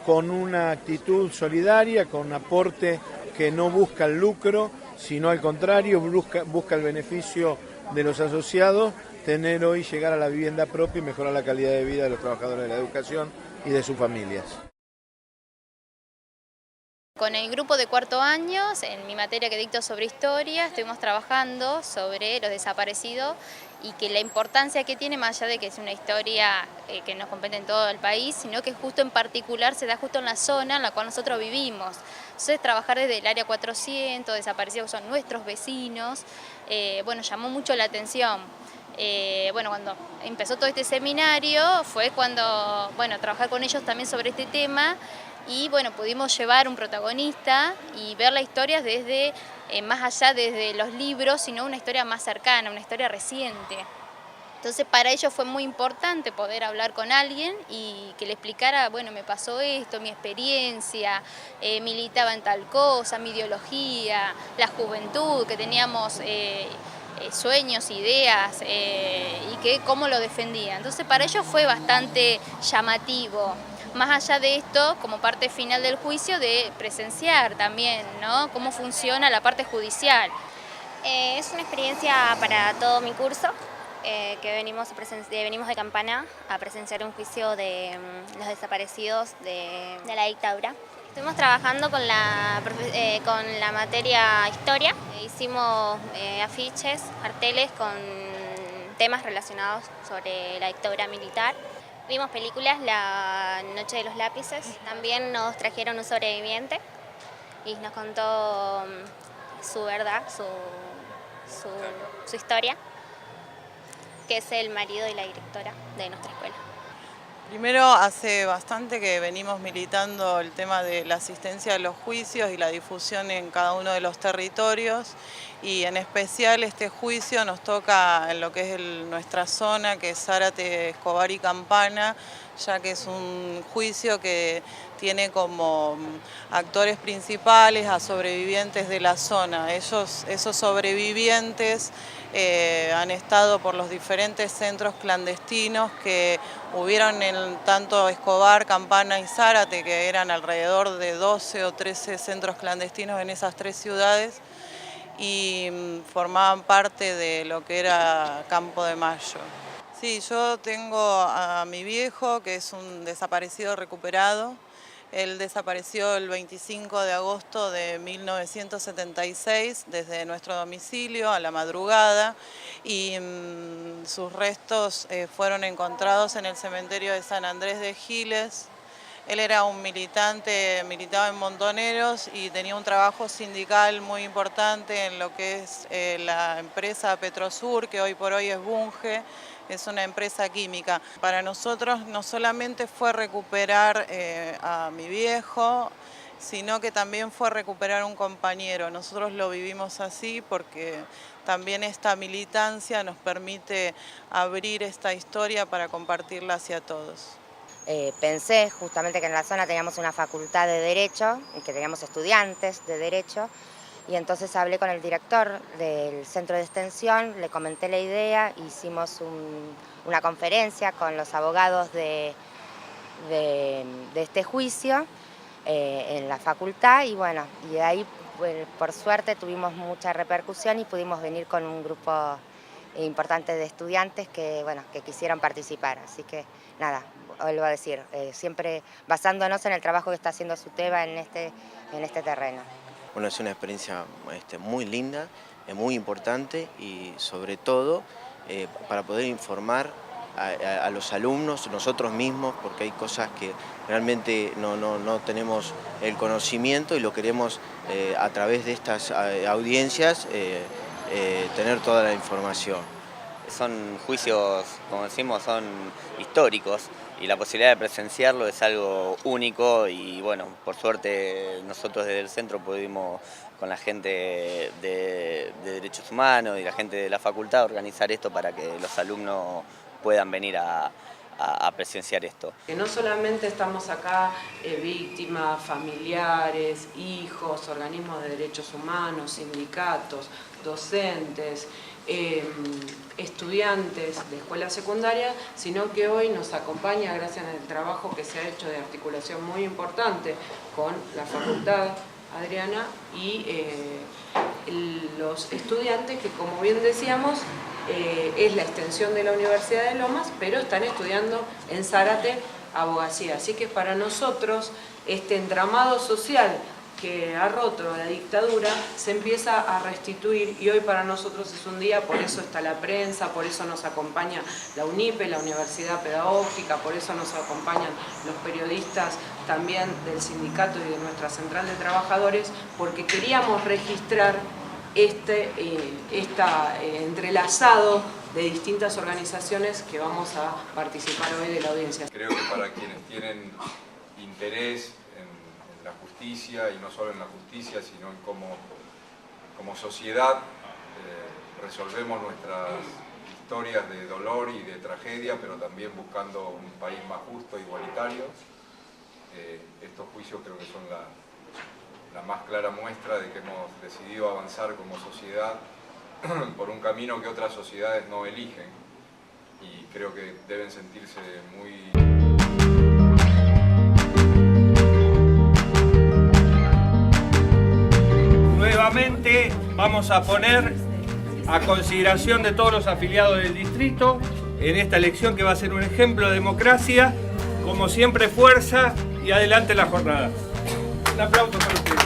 con una actitud solidaria, con un aporte que no busca el lucro, sino al contrario, busca el beneficio de los asociados, tener hoy, llegar a la vivienda propia y mejorar la calidad de vida de los trabajadores de la educación y de sus familias. Con el grupo de cuarto año, en mi materia que dicto sobre historia, estuvimos trabajando sobre los desaparecidos y que la importancia que tiene, más allá de que es una historia que nos compete en todo el país, sino que justo en particular se da justo en la zona en la cual nosotros vivimos. Entonces trabajar desde el área 400, desaparecidos que son nuestros vecinos, bueno, llamó mucho la atención. Bueno, cuando empezó todo este seminario fue cuando, bueno, trabajar con ellos también sobre este tema y bueno, pudimos llevar un protagonista y ver la historia desde, más allá desde los libros, sino una historia más cercana, una historia reciente. Entonces para ellos fue muy importante poder hablar con alguien y que le explicara, bueno, me pasó esto, mi experiencia, militaba en tal cosa, mi ideología, la juventud, que teníamos sueños, ideas y que cómo lo defendía. Entonces para ellos fue bastante llamativo. Más allá de esto, como parte final del juicio, de presenciar también, ¿no?, cómo funciona la parte judicial. Es una experiencia para todo mi curso, que venimos de Campana a presenciar un juicio de los desaparecidos de la dictadura. Estuvimos trabajando con la materia historia, hicimos afiches, carteles con temas relacionados sobre la dictadura militar. Vimos películas, La noche de los lápices, también nos trajeron un sobreviviente y nos contó su verdad, su historia, que es el marido y la directora de nuestra escuela. Primero, hace bastante que venimos militando el tema de la asistencia a los juicios y la difusión en cada uno de los territorios y en especial este juicio nos toca en lo que es nuestra zona, que es Zárate, Escobar y Campana, ya que es un juicio que tiene como actores principales a sobrevivientes de la zona. Esos sobrevivientes han estado por los diferentes centros clandestinos que hubieron en tanto Escobar, Campana y Zárate, que eran alrededor de 12 o 13 centros clandestinos en esas tres ciudades y formaban parte de lo que era Campo de Mayo. Sí, yo tengo a mi viejo, que es un desaparecido recuperado. Él desapareció el 25 de agosto de 1976 desde nuestro domicilio a la madrugada y sus restos fueron encontrados en el cementerio de San Andrés de Giles. Él era un militante, militaba en Montoneros y tenía un trabajo sindical muy importante en lo que es la empresa Petrosur, que hoy por hoy es Bunge. Es una empresa química. Para nosotros no solamente fue recuperar a mi viejo, sino que también fue recuperar un compañero. Nosotros lo vivimos así porque también esta militancia nos permite abrir esta historia para compartirla hacia todos. Pensé justamente que en la zona teníamos una facultad de Derecho y que teníamos estudiantes de Derecho. Y entonces hablé con el director del centro de extensión, le comenté la idea, hicimos una conferencia con los abogados de este juicio en la facultad y bueno, y de ahí por suerte tuvimos mucha repercusión y pudimos venir con un grupo importante de estudiantes que, bueno, que quisieron participar. Así que nada, vuelvo a decir, siempre basándonos en el trabajo que está haciendo SUTEBA en este terreno. Bueno, es una experiencia muy linda, muy importante y sobre todo para poder informar a los alumnos, nosotros mismos, porque hay cosas que realmente no tenemos el conocimiento y lo queremos a través de estas audiencias tener toda la información. Son juicios, como decimos, son históricos y la posibilidad de presenciarlo es algo único y bueno, por suerte nosotros desde el centro pudimos con la gente de Derechos Humanos y la gente de la facultad organizar esto para que los alumnos puedan venir a presenciar esto. Que no solamente estamos acá víctimas, familiares, hijos, organismos de derechos humanos, sindicatos, docentes, estudiantes de escuela secundaria, sino que hoy nos acompaña, gracias al trabajo que se ha hecho de articulación muy importante con la facultad, Adriana, y los estudiantes que, como bien decíamos, es la extensión de la Universidad de Lomas, pero están estudiando en Zárate abogacía. Así que para nosotros este entramado social que ha roto la dictadura se empieza a restituir y hoy para nosotros es un día, por eso está la prensa, por eso nos acompaña la UNIPE, la Universidad Pedagógica, por eso nos acompañan los periodistas también del sindicato y de nuestra central de trabajadores, porque queríamos registrar entrelazado de distintas organizaciones que vamos a participar hoy de la audiencia. Creo que para quienes tienen interés en la justicia, y no solo en la justicia, sino en cómo como sociedad resolvemos nuestras historias de dolor y de tragedia, pero también buscando un país más justo e igualitario, estos juicios creo que son la más clara muestra de que hemos decidido avanzar como sociedad por un camino que otras sociedades no eligen, y creo que deben sentirse muy... Nuevamente vamos a poner a consideración de todos los afiliados del distrito en esta elección que va a ser un ejemplo de democracia, como siempre fuerza y adelante la jornada. Un aplauso para ustedes.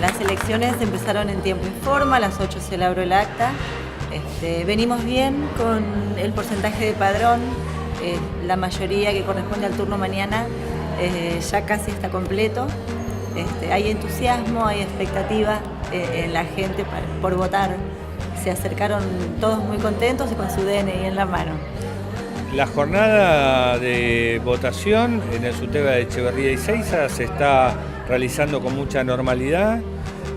Las elecciones empezaron en tiempo y forma, a las 8 se elaboró el acta. Venimos bien con el porcentaje de padrón, la mayoría que corresponde al turno mañana ya casi está completo. Hay entusiasmo, hay expectativa en la gente por votar. Se acercaron todos muy contentos y con su DNI en la mano. La jornada de votación en el SUTEBA de Echeverría y Ezeiza se está realizando con mucha normalidad.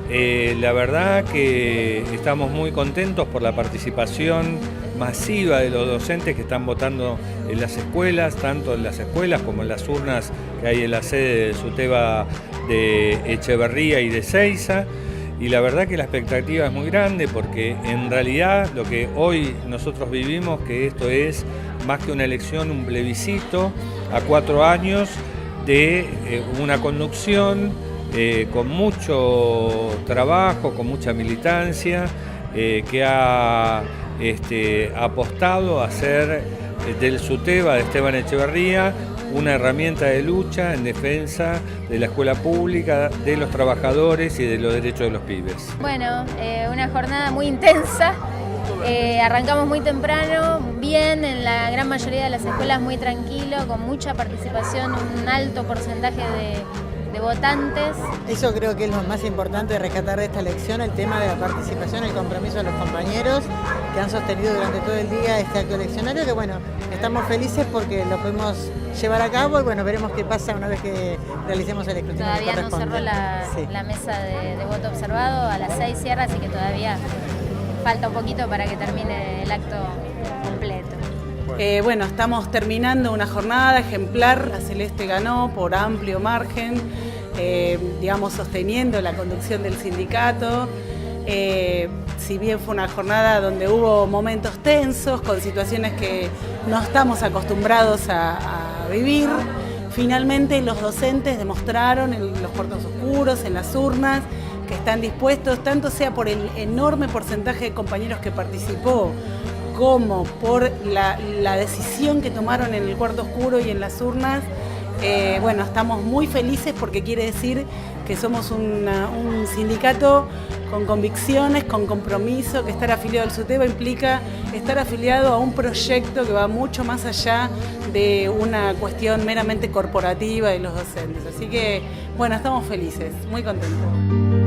La verdad que estamos muy contentos por la participación masiva de los docentes que están votando en las escuelas, tanto en las escuelas como en las urnas que hay en la sede del SUTEBA de Echeverría y de Ezeiza. Y la verdad que la expectativa es muy grande porque en realidad lo que hoy nosotros vivimos, que esto es más que una elección, un plebiscito a 4 años de una conducción con mucho trabajo, con mucha militancia, que ha apostado a hacer del SUTEBA de Esteban Echeverría una herramienta de lucha en defensa de la escuela pública, de los trabajadores y de los derechos de los pibes. Bueno, una jornada muy intensa. Arrancamos muy temprano, bien, en la gran mayoría de las escuelas muy tranquilo, con mucha participación, un alto porcentaje de votantes. Eso creo que es lo más importante de rescatar de esta elección, el tema de la participación, el compromiso de los compañeros que han sostenido durante todo el día este acto eleccionario, que bueno, estamos felices porque lo podemos llevar a cabo y bueno, veremos qué pasa una vez que realicemos el escrutinio. Todavía no cerró la mesa de voto observado, a las 6 cierra, así que todavía falta un poquito para que termine el acto completo. Bueno, estamos terminando una jornada ejemplar, la Celeste ganó por amplio margen, digamos sosteniendo la conducción del sindicato. Si bien fue una jornada donde hubo momentos tensos, con situaciones que no estamos acostumbrados a vivir, finalmente los docentes demostraron en los cuartos oscuros, en las urnas, que están dispuestos, tanto sea por el enorme porcentaje de compañeros que participó, como por la decisión que tomaron en el cuarto oscuro y en las urnas, Bueno, estamos muy felices porque quiere decir que somos un sindicato con convicciones, con compromiso, que estar afiliado al SUTEBA implica estar afiliado a un proyecto que va mucho más allá de una cuestión meramente corporativa de los docentes. Así que, bueno, estamos felices, muy contentos.